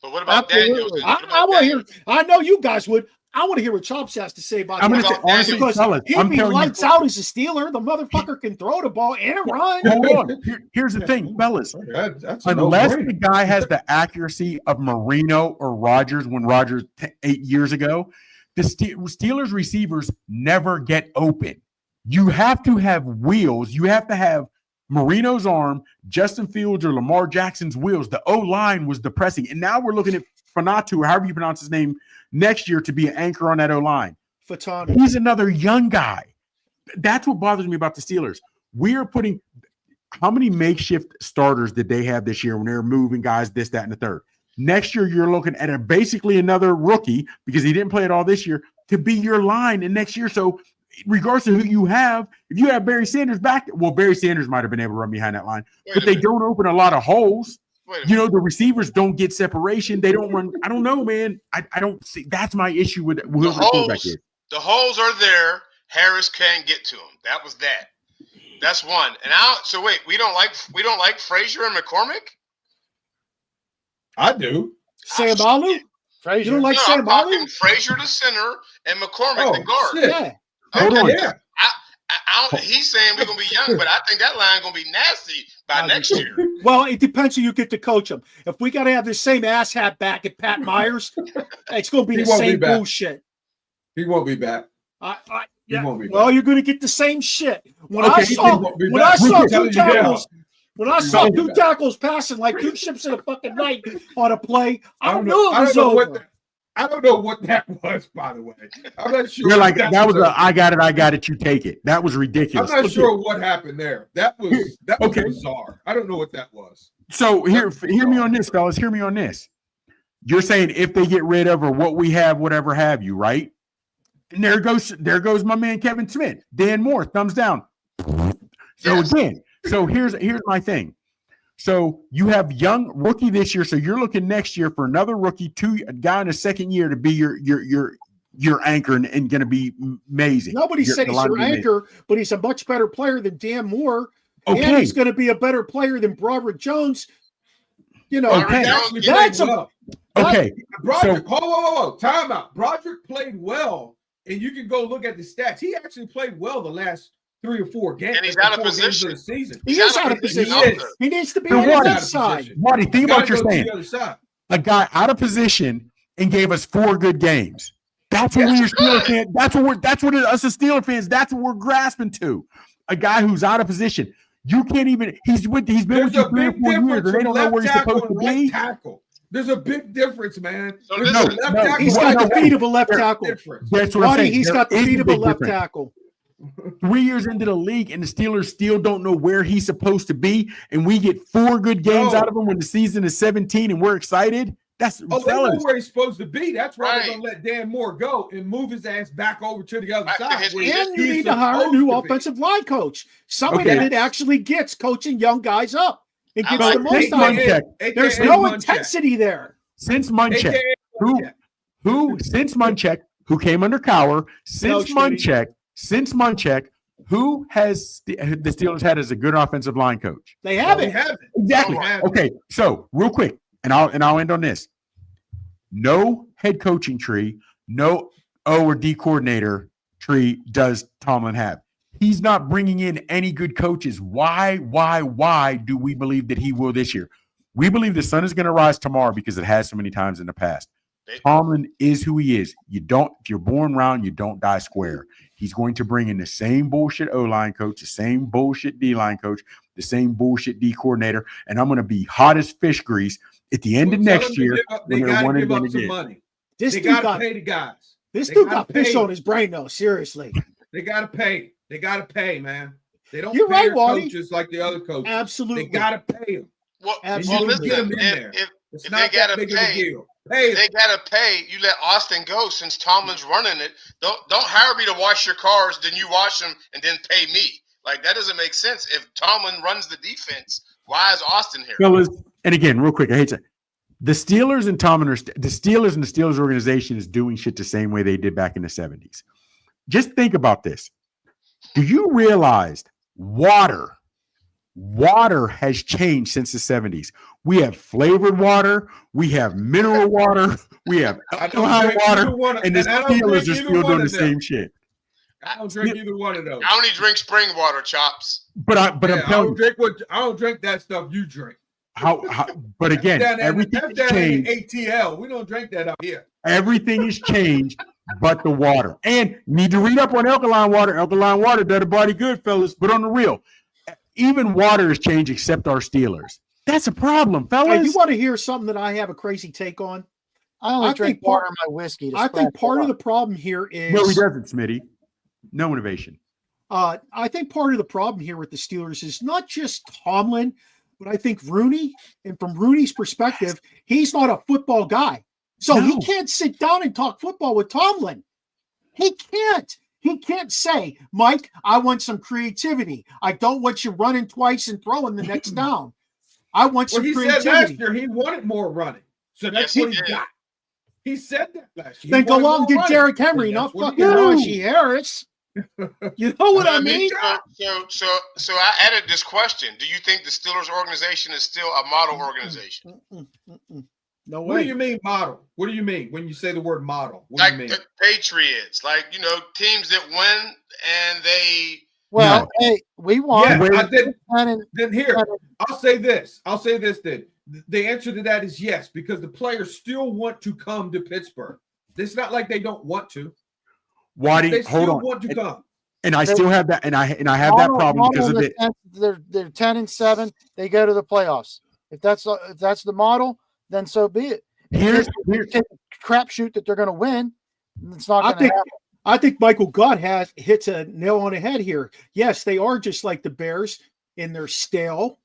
But what about Absolutely. Daniels? I want to hear. I know you guys would. I want to hear what Chops has to say about that. Honestly, fellas, he'd be lights out as a Steeler. The motherfucker can throw the ball and run. Hold on. Here's the thing, fellas. Unless the guy has the accuracy of Marino or Rodgers when Rodgers 8 years ago, the Steelers receivers never get open. You have to have wheels. You have to have Marino's arm, Justin Fields or Lamar Jackson's wheels. The O-line was depressing. And now we're looking at Fanatu, or however you pronounce his name, next year to be an anchor on that O-line. Fatano. He's another young guy. That's what bothers me about the Steelers. We are putting – how many makeshift starters did they have this year when they were moving guys, this, that, and the third? Next year, you're looking at basically another rookie, because he didn't play it all this year, to be your line in next year. So regardless of who you have, if you have Barry Sanders back, well, Barry Sanders might have been able to run behind that line, but they don't open a lot of holes. You know, the receivers don't get separation. They don't run. I don't know, man. I don't see. That's my issue with whoever the quarterback is. The holes are there. Harris can't get to them. That was that. That's one. And so wait, we don't like Frazier and McCormick? I do. Sayamalu? You don't like I'm Sayamalu? talking Frazier the center and McCormick the guard. Shit. Yeah. Hold on. Yeah. He's saying we're gonna be young, but I think that line gonna be nasty by next year. Well, it depends who you get to coach them. If we got to have the same asshat back at Pat Myers, it's going to be He the won't be same back. bullshit. He won't be back. Yeah. He won't be Well, back. you're going to get the same shit. When Okay, I saw won't be when back. I saw I'm two telling you now. tackles, when I saw won't be two back. tackles passing like two ships in a fucking night on a play, I knew it I was don't know what over. I don't know what that was, by the way. I'm not sure. You're like, what that was I got it, you take it. That was I'm ridiculous. not Look sure here. what happened there. That was Okay. bizarre. I don't know what that was. So hear me on this, fellas. Hear me on this. You're saying if they get rid of or what we have, whatever have you, right? And there goes my man Kevin Smith. Dan Moore, thumbs down. So again, here's my thing. So you have young rookie this year. So you're looking next year for another rookie, a guy in the second year to be your anchor and going to be amazing. Nobody said he's your anchor, but he's a much better player than Dan Moore. Okay. And he's going to be a better player than Broderick Jones. You know, Okay. that's okay. Broderick, whoa. Time out. Broderick played well, and you can go look at the stats. He actually played well the last 3 or 4 games. And he's out of position. The season. He is out of position. He needs to be So on the what? left side. Marty, think about what you're saying. The other side. A guy out of position and gave us 4 good games. That's what we're Steeler fans. That's what us as Steeler fans. That's what we're grasping to. A guy who's out of position. You can't even. He's been with you 3 or 4 years, and they don't know where he's supposed to be. Tackle. There's a big difference, man. So There's listen, a left tackle. He's got the feet of a left tackle. Difference. That's what I'm saying. He's got the There is feet of a big left difference. tackle. 3 years into the league, and the Steelers still don't know where he's supposed to be, and we get 4 good games out of him when the season is 17, and we're excited. That's they know where he's supposed to be. That's why they're gonna let Dan Moore go and move his ass back over to the other side. And you need to hire a new offensive line coach. Somebody that actually gets coaching young guys up and gets the most out of them. There's no intensity there. Since Munchak, who came under Cowher, since Munchak, who has the Steelers had as a good offensive line coach? They haven't. Exactly. Okay, so real quick, and I'll end on this. No head coaching tree, no O or D coordinator tree does Tomlin have. He's not bringing in any good coaches. Why do we believe that he will this year? We believe the sun is going to rise tomorrow because it has so many times in the past. Tomlin is who he is. If you're born round, you don't die square. He's going to bring in the same bullshit O-line coach, the same bullshit D-line coach, the same bullshit D coordinator, and I'm going to be hot as fish grease at the end of next year. They got to give up some money. This they dude got to pay the guys. This dude got piss on his brain, though. Seriously. They got to pay. They got to pay, man. They don't You're pay right, their Wally. coaches like the other coaches. Absolutely. They got to pay them. Well, Absolutely. listen, It's if not they gotta that big of a pay, deal. Pay they gotta pay. You let Austin go since Tomlin's running it. Don't hire me to wash your cars, then you wash them and then pay me. Like that doesn't make sense. If Tomlin runs the defense, why is Austin here? Fellas, and again, real quick, I hate to. The Steelers and Tomlin the Steelers and the Steelers organization is doing shit the same way they did back in the 70s. Just think about this. Do you realize water has changed since the 70s? We have flavored water, we have mineral water, we have alkaline water, and the Steelers are still doing the same shit. I don't drink either one of those. I only drink spring water, Chops. But I'm telling you, I don't drink that stuff you drink. But again, everything has changed. ATL. We don't drink that up here. Everything has changed but the water. And need to read up on alkaline water. Alkaline water does the body good, fellas. But on the real, even water has changed except our Steelers. That's a problem, fellas. Hey, you want to hear something that I have a crazy take on? I only drink water in my whiskey. I think part of the problem here is no, he doesn't, Smitty. No innovation. I think part of the problem here with the Steelers is not just Tomlin, but I think Rooney. And from Rooney's perspective, he's not a football guy. So he can't sit down and talk football with Tomlin. He can't. He can't say, Mike, I want some creativity. I don't want you running twice and throwing the next down. I want some creativity. Said last year he wanted more running. So that's what he got. He said that last year. Then go out and get Derrick Henry, not fucking Najee Harris. You know what I mean? So I added this question. Do you think the Steelers organization is still a model organization? No way. What do you mean model? What do you mean when you say the word model? What do you mean? The Patriots, teams that win and they. Well, hey, we won. Yeah, then here, I'll say this. Then. The answer to that is yes, because the players still want to come to Pittsburgh. It's not like they don't want to. Waddy, they hold still on. want to come. And I still have that, and I have that problem because of it. They're 10-7. They go to the playoffs. If that's the model, then so be it. Here's crapshoot that they're going to win. It's not going to happen. I think Michael Gott hits a nail on the head here. Yes, they are just like the Bears in their stale,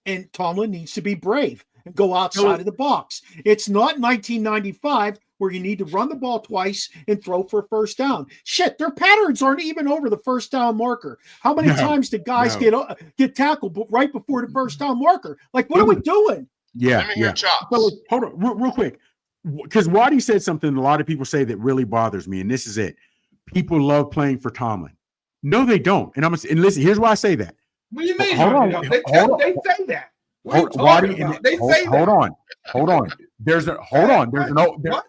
and Tomlin needs to be brave and go outside of the box. It's not 1995 where you need to run the ball twice and throw for a first down. Shit, their patterns aren't even over the first down marker. How many times did guys get tackled right before the first down marker? Like, what are we doing? Yeah, So, hold on, real quick, because Waddy said something a lot of people say that really bothers me, and this is it. People love playing for Tomlin. No, they don't. And listen, here's why I say that. What do you mean? They say that. Hold on.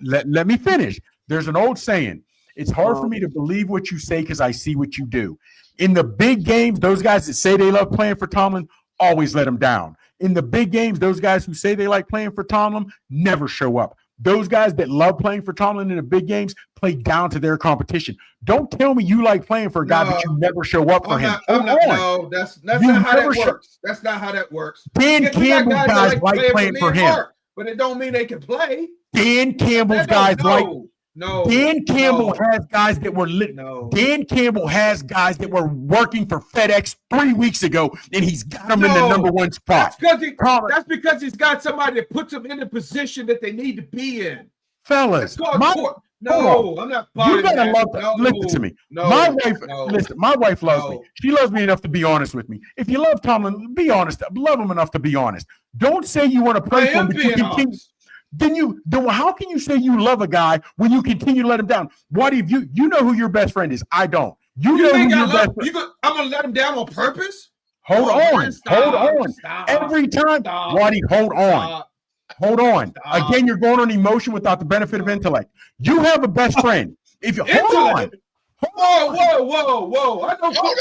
Let me finish. There's an old saying. It's hard for me to believe what you say because I see what you do. In the big games, those guys that say they love playing for Tomlin always let them down. In the big games, those guys who say they like playing for Tomlin never show up. Those guys that love playing for Tomlin in the big games play down to their competition. Don't tell me you like playing for a guy, but you never show up for him. No, that's not how that works. That's not how that works. Dan Campbell's guys like playing for him. But it don't mean they can play. Dan Campbell's guys Dan Campbell has guys that were Dan Campbell has guys that were working for FedEx 3 weeks ago, and he's got them in the number one spot. That's because he's got somebody that puts them in the position that they need to be in. Fellas, I'm not. You gotta listen to me. My wife loves me. She loves me enough to be honest with me. If you love Tomlin, be honest. Love him enough to be honest. Don't say you want to play for him, but you continue. Then how can you say you love a guy when you continue to let him down? What if you know who your best friend is? I don't. You know who your best friend. I'm gonna let him down on purpose? Hold on. Every time, Waddy, hold on. Again, you're going on emotion without the benefit of intellect. You have a best friend. If you hold on. Whoa. I don't hold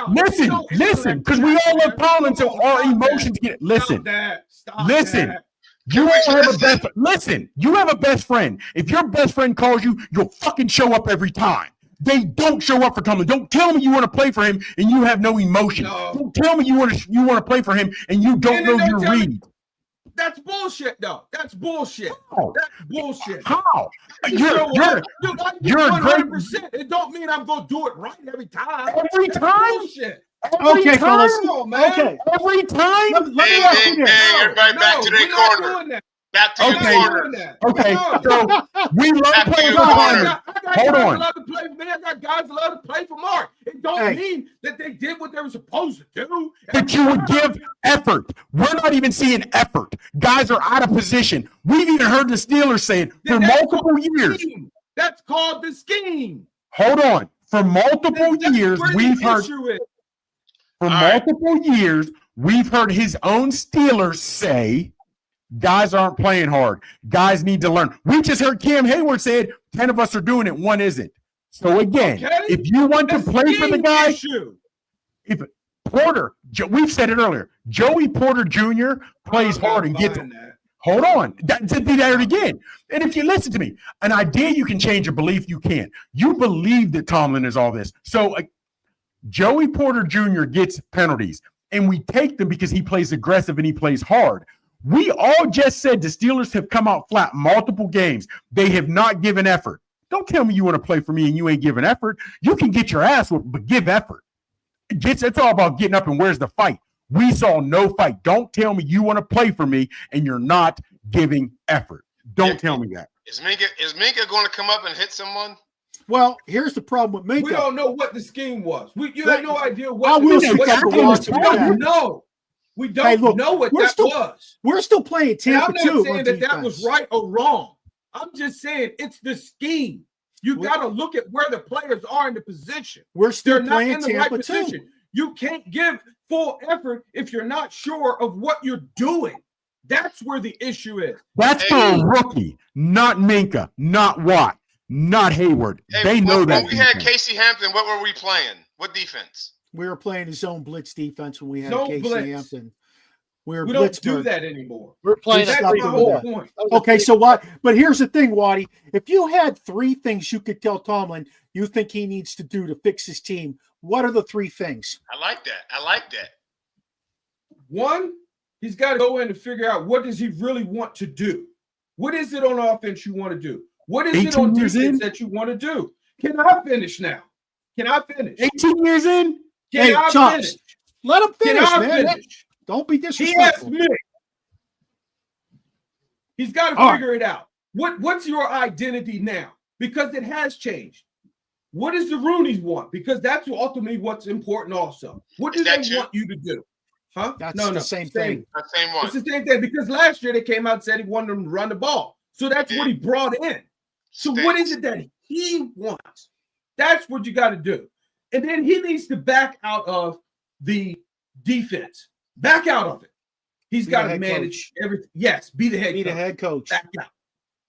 on. Listen, because we all love Tomlin, so our emotions get listen. You have a best friend. If your best friend calls you, you'll fucking show up every time. They don't show up for Tomlin. Don't tell me you want to play for him and you have no emotion. No. Don't tell me you want to play for him and you don't know your read. That's bullshit, though. That's bullshit. How? That's bullshit. How? You're 100%. It don't mean I'm gonna do it right every time. Every time? Bullshit. Okay, fellas. Okay. Every time? Everybody back to their corner. Back to your corner. Okay, so we love playing for Tomlin. Hold on. I got guys that love to play for Mark. It don't mean that they did what they were supposed to do. But you would give effort. We're not even seeing effort. Guys are out of position. We've even heard the Steelers say it for multiple years. That's called the scheme. Hold on. For multiple years, we've heard. For multiple years, we've heard his own Steelers say guys aren't playing hard. Guys need to learn. We just heard Cam Hayward said 10 of us are doing it, 1 isn't. So again, if you want to play for the guy, if Porter, we've said it earlier, Joey Porter Jr. plays hard and gets it. Hold on. That's it again. And if you listen to me, an idea you can change, a belief you can't. You believe that Tomlin is all this. So Joey Porter Jr. gets penalties, and we take them because he plays aggressive and he plays hard. We all just said the Steelers have come out flat multiple games. They have not given effort. Don't tell me you want to play for me and you ain't giving effort. You can get your ass whooped, but give effort. It's all about getting up and where's the fight. We saw no fight. Don't tell me you want to play for me and you're not giving effort. Don't tell me that. Is Minka going to come up and hit someone? Well, here's the problem with Minka. We don't know what the scheme was. You have no idea what. I will say we don't know. We don't know what that was. We're still playing Tampa too. I'm not saying that was right or wrong. I'm just saying it's the scheme. You got to look at where the players are in the position. We're still playing Tampa too. You can't give full effort if you're not sure of what you're doing. That's where the issue is. That's for a rookie, not Minka, not Watt, not Hayward. They know that. When we had Casey Hampton, what were we playing? What defense? We were playing a zone blitz defense when we had Zone Casey blitz. Hampton. We don't do that anymore. We're playing That's stuff the with whole that. point. Okay, so what? But here's the thing, Waddy. If you had 3 things you could tell Tomlin you think he needs to do to fix his team, what are the 3 things? I like that. One, he's got to go in and figure out what does he really want to do. What is it on offense you want to do? What is it on defense that you want to do? Can I finish now? Can I finish? 18 years in? Can I finish? Let him finish, Can I man. finish? Don't be He asked disrespectful. me. He's got to figure it out. What's your identity now? Because it has changed. What does the Roonies want? Because that's ultimately what's important also. What do they want you to do? Huh? That's no, the same thing. The same one. It's the same thing because last year they came out and said he wanted them to run the ball. So that's what he brought in. So what is it that he wants? That's what you got to do. And then he needs to back out of the defense. Back out of it. He's got to manage everything. Yes, be the head coach. Be the head coach. Back out.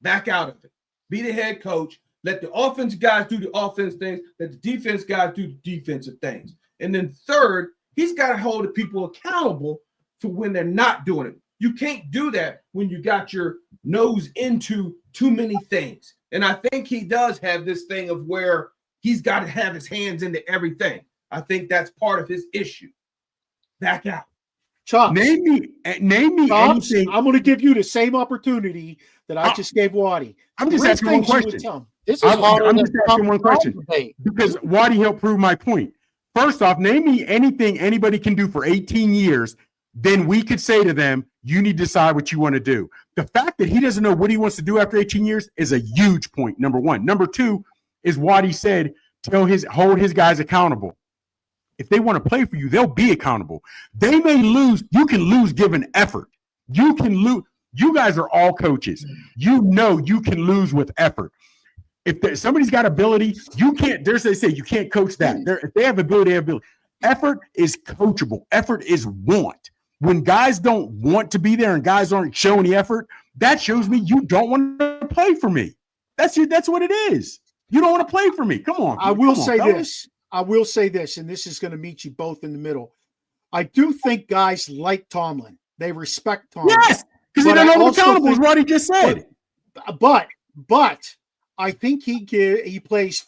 Back out of it. Be the head coach. Let the offense guys do the offense things. Let the defense guys do the defensive things. And then third, he's got to hold the people accountable for when they're not doing it. You can't do that when you got your nose into too many things. And I think he does have this thing of where he's got to have his hands into everything. I think that's part of his issue. Back out. Chops. Name me Chops, anything. I'm going to give you the same opportunity that I just gave Waddy. I'm just 3 asking one things you would question. tell him. This is I'm just asking one question debate. because Waddy helped prove my point. First off, name me anything anybody can do for 18 years. Then we could say to them, you need to decide what you want to do. The fact that he doesn't know what he wants to do after 18 years is a huge point, number one. Number two is Waddy said, hold his guys accountable. If they want to play for you, they'll be accountable. They may lose. You can lose given effort. You can lose. You guys are all coaches. You know you can lose with effort. If somebody's got ability, you can't. They say you can't coach that. If they have ability, they have ability. Effort is coachable. Effort is want. When guys don't want to be there and guys aren't showing the effort, that shows me you don't want to play for me. That's what it is. You don't want to play for me. Come on. I will say this, and this is going to meet you both in the middle. I do think guys like Tomlin. They respect Tomlin. Yes, because he doesn't hold accountable is what he just said. But I think he plays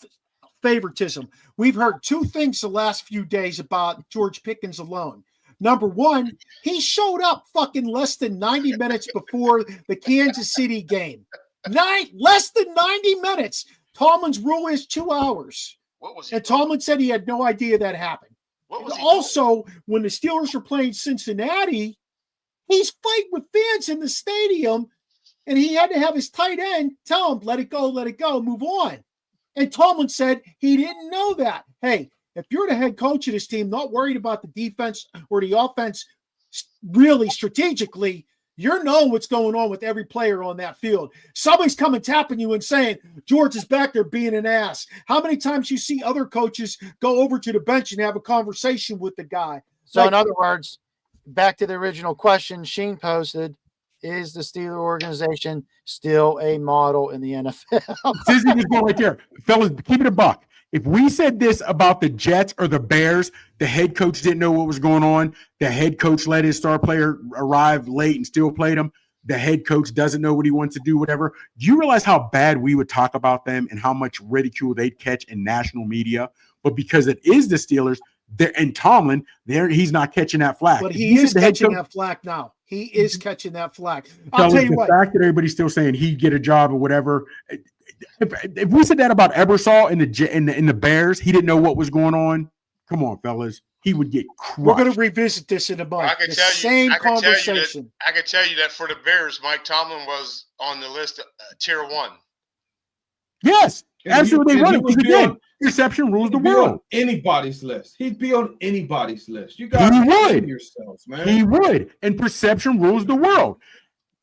favoritism. We've heard 2 things the last few days about George Pickens alone. Number one, he showed up fucking less than 90 minutes before the Kansas City game. Less than 90 minutes. Tomlin's rule is 2 hours. What was he and Tomlin said he had no idea that happened. Also, when the Steelers were playing Cincinnati, he's fighting with fans in the stadium, and he had to have his tight end tell him, let it go, move on. And Tomlin said he didn't know that. Hey, if you're the head coach of this team, not worried about the defense or the offense really strategically, you're knowing what's going on with every player on that field. Somebody's coming tapping you and saying, George is back there being an ass. How many times you see other coaches go over to the bench and have a conversation with the guy? So in other words, back to the original question Sheen posted, is the Steeler organization still a model in the NFL? This is going right there. Fellas, keep it a buck. If we said this about the Jets or the Bears, the head coach didn't know what was going on. The head coach let his star player arrive late and still played him. The head coach doesn't know what he wants to do, whatever. Do you realize how bad we would talk about them and how much ridicule they'd catch in national media? But because it is the Steelers, and Tomlin, he's not catching that flack. But he is catching that flack now. He is catching that flack. I'll tell you what. The fact that everybody's still saying he'd get a job or whatever. If we said that about Ebersol in the Bears, he didn't know what was going on. Come on, fellas. He would get crushed. We're going to revisit this in a month. I can tell you that for the Bears, Mike Tomlin was on the list of tier 1. Yes, absolutely. Again, perception rules the world. Anybody's list. He'd be on anybody's list. You got to yourselves, man. He would, and perception rules the world.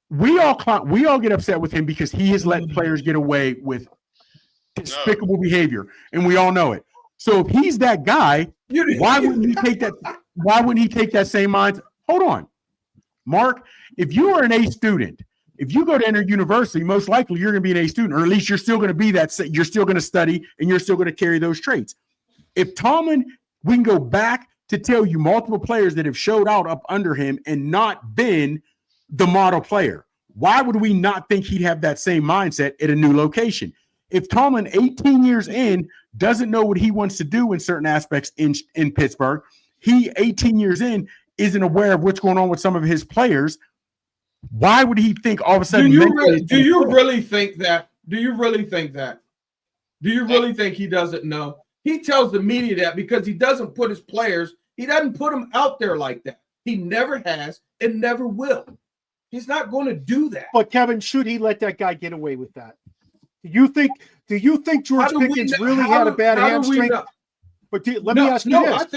We all get upset with him because he has let players get away with despicable behavior, and we all know it. So if he's that guy, why wouldn't he take that? Why wouldn't he take that same mind? Hold on. Mark, if you are an A student, if you go to enter university, most likely you're going to be an A student, or at least you're still going to be that. You're still going to study, and you're still going to carry those traits. If Tomlin, we can go back to tell you multiple players that have showed out up under him and not been the model player. Why would we not think he'd have that same mindset at a new location? If Tomlin, 18 years in, doesn't know what he wants to do in certain aspects in Pittsburgh, he, 18 years in, isn't aware of what's going on with some of his players. Why would he think all of a sudden? Do you really think that? Do you really think he doesn't know? He tells the media that because he doesn't put his players, he doesn't put them out there like that. He never has and never will. He's not going to do that. But Kevin, should he let that guy get away with that? Do you think George Pickens really had a bad hamstring? But let me ask you this.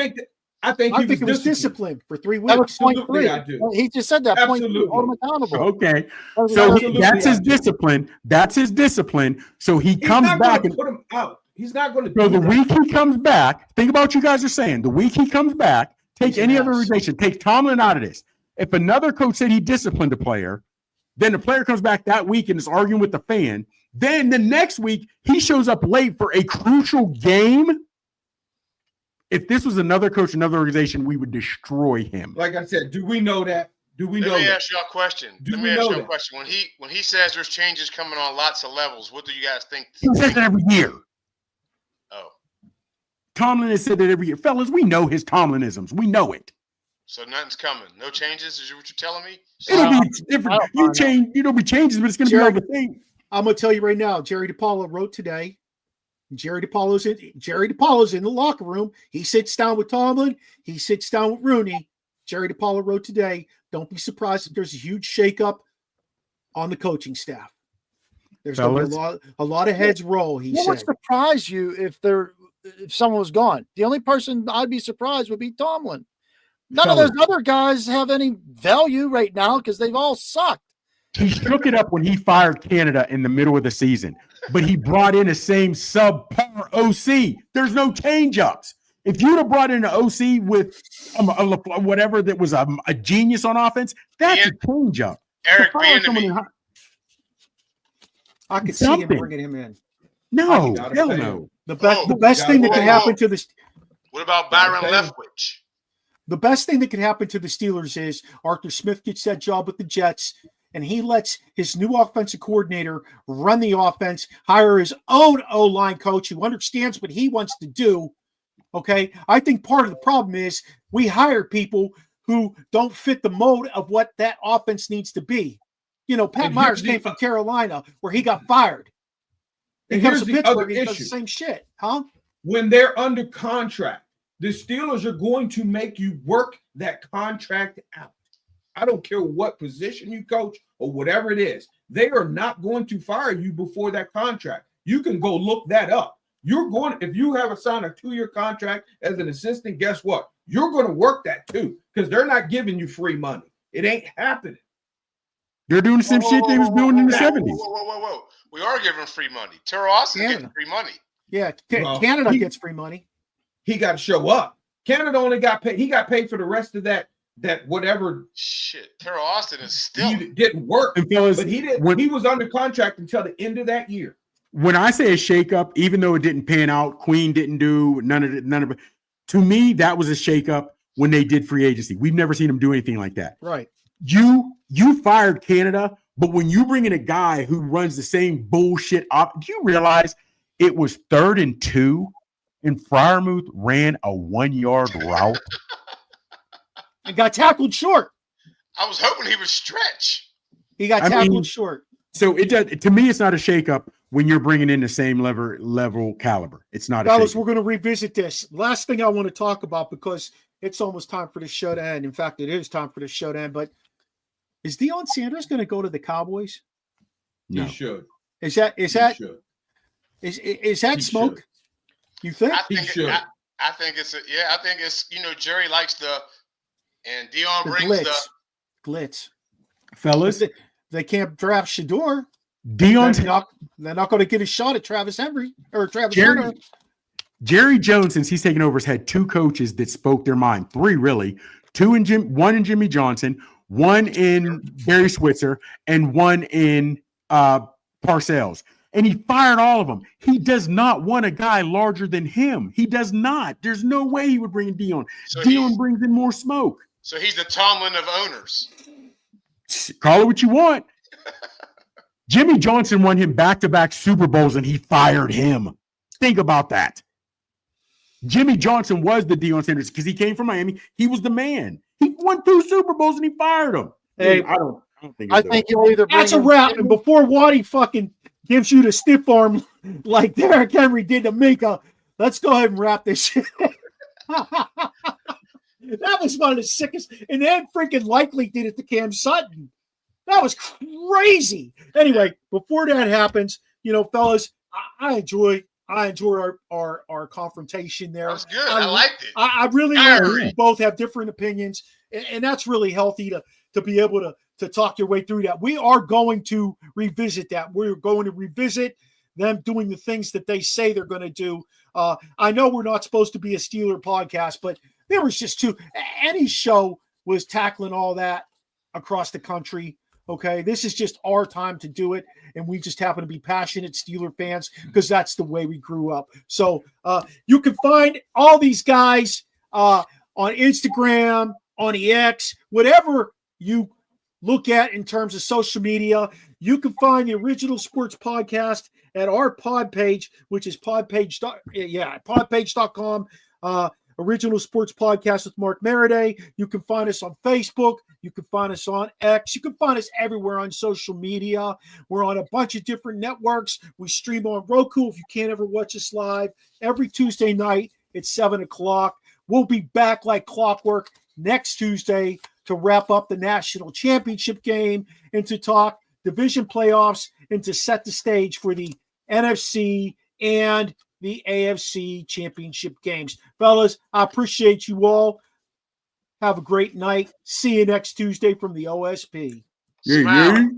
I think it was disciplined for 3 weeks. That was point Absolutely, 3. I do. He just said that. Absolutely. Point 3. Hold him accountable. Okay. So that's his discipline. That's his discipline. So he comes back and put him out. He's not going to. So the week he comes back, think about what you guys are saying. The week he comes back, take any other organization, take Tomlin out of this. If another coach said he disciplined a player, then the player comes back that week and is arguing with the fan. Then the next week he shows up late for a crucial game. If this was another coach, another organization, we would destroy him. Like I said, do we know that? Do we know Let me that? ask you a question. Do Let we me ask know you a that? question. When he says there's changes coming on lots of levels, what do you guys think? He says that every year. Oh, Tomlin has said that every year. Fellas, we know his Tomlinisms. We know it. so nothing's coming. No changes? Is what you're telling me? It'll be different. You change, it'll be changes, but it's going to be like the same. I'm going to tell you right now, Jerry DiPaolo wrote today. Jerry DiPaolo's in the locker room. He sits down with Tomlin. He sits down with Rooney. Jerry DiPaolo wrote today, don't be surprised if there's a huge shakeup on the coaching staff. There's going to be a lot of heads roll, he said. What would surprise you if someone was gone? The only person I'd be surprised would be Tomlin. None of those other guys have any value right now because they've all sucked. He shook it up when he fired Canada in the middle of the season, but he brought in the same subpar OC. There's no change-ups. If you'd have brought in an OC with whatever that was a genius on offense, that's a change-up. Eric Bieniemy. I could see him bringing him in. No, hell no. The best thing that could happen to the. What about Byron Leftwich? The best thing that could happen to the Steelers is Arthur Smith gets that job with the Jets, and he lets his new offensive coordinator run the offense, hire his own O-line coach who understands what he wants to do. Okay, I think part of the problem is we hire people who don't fit the mode of what that offense needs to be. You know, Pat Myers came from Carolina where he got fired. He comes to Pittsburgh, he does the same shit, huh? When they're under contract, the Steelers are going to make you work that contract out. I don't care what position you coach or whatever it is. They are not going to fire you before that contract. You can go look that up. If you have signed a 2-year contract as an assistant, guess what? You're going to work that too because they're not giving you free money. It ain't happening. They're doing the same shit they was doing in the 70s. Whoa. We are giving free money. Terrell Austin getting free money. Yeah, Canada gets free money. He got to show up. Canada only got paid. He got paid for the rest of that whatever. Shit, Terrell Austin is still he didn't work, fellas, but he didn't. He was under contract until the end of that year. When I say a shakeup, even though it didn't pan out, Queen didn't do none of it. To me, that was a shakeup when they did free agency. We've never seen them do anything like that. Right. You fired Canada, but when you bring in a guy who runs the same bullshit up, do you realize it was 3rd and 2 and Freiermuth ran a 1-yard route and got tackled short. I was hoping he would stretch. He got tackled short. So it does. To me, it's not a shakeup when you're bringing in the same level caliber. It's not. Fellas, we're going to revisit this. Last thing I want to talk about because it's almost time for this show to end. In fact, it is time for this show to end. But is Deion Sanders going to go to the Cowboys? No. He should. Is that smoke? Should. You think? I think it's Jerry likes and Deion brings the glitz. Fellas, they can't draft Shador. They're not going to get a shot at Travis Henry or Travis Henry. Jerry Jones, since he's taken over, has had 2 coaches that spoke their mind. 3 really. 1 in Jimmy Johnson, one in Barry Switzer, and one in Parcells. And he fired all of them. He does not want a guy larger than him. He does not. There's no way he would bring in Dion. So Dion brings in more smoke. So he's the Tomlin of owners. Call it what you want. Jimmy Johnson won him back-to-back Super Bowls, and he fired him. Think about that. Jimmy Johnson was the Deion Sanders because he came from Miami. He was the man. He won 2 Super Bowls, and he fired him. Hey, I don't think. I think you'll either bring that's a wrap. And before Waddy fucking gives you the stiff arm like Derrick Henry did to Minka, let's go ahead and wrap this shit. That was one of the sickest. And then freaking Likely did it to Cam Sutton. That was crazy. Anyway, before that happens, fellas, I enjoy our confrontation there. That was good. I liked it. I really like it. We both have different opinions, and that's really healthy to be able to talk your way through that. We are going to revisit that. We're going to revisit them doing the things that they say they're going to do. I know we're not supposed to be a Steeler podcast, but there was just any show was tackling all that across the country. Okay, this is just our time to do it, and we just happen to be passionate Steeler fans because that's the way we grew up. So you can find all these guys on Instagram, on the X, whatever you look at in terms of social media. You can find the Original Sports Podcast at our pod page, which is podpage.com. Original Sports Podcast with Mark Maradei. You can find us on Facebook. You can find us on X. You can find us everywhere on social media. We're on a bunch of different networks. We stream on Roku if you can't ever watch us live every Tuesday night at 7 o'clock. We'll be back like clockwork next Tuesday to wrap up the national championship game and to talk division playoffs and to set the stage for the NFC and the AFC championship games. Fellas, I appreciate you all. Have a great night. See you next Tuesday from the OSP. Smile.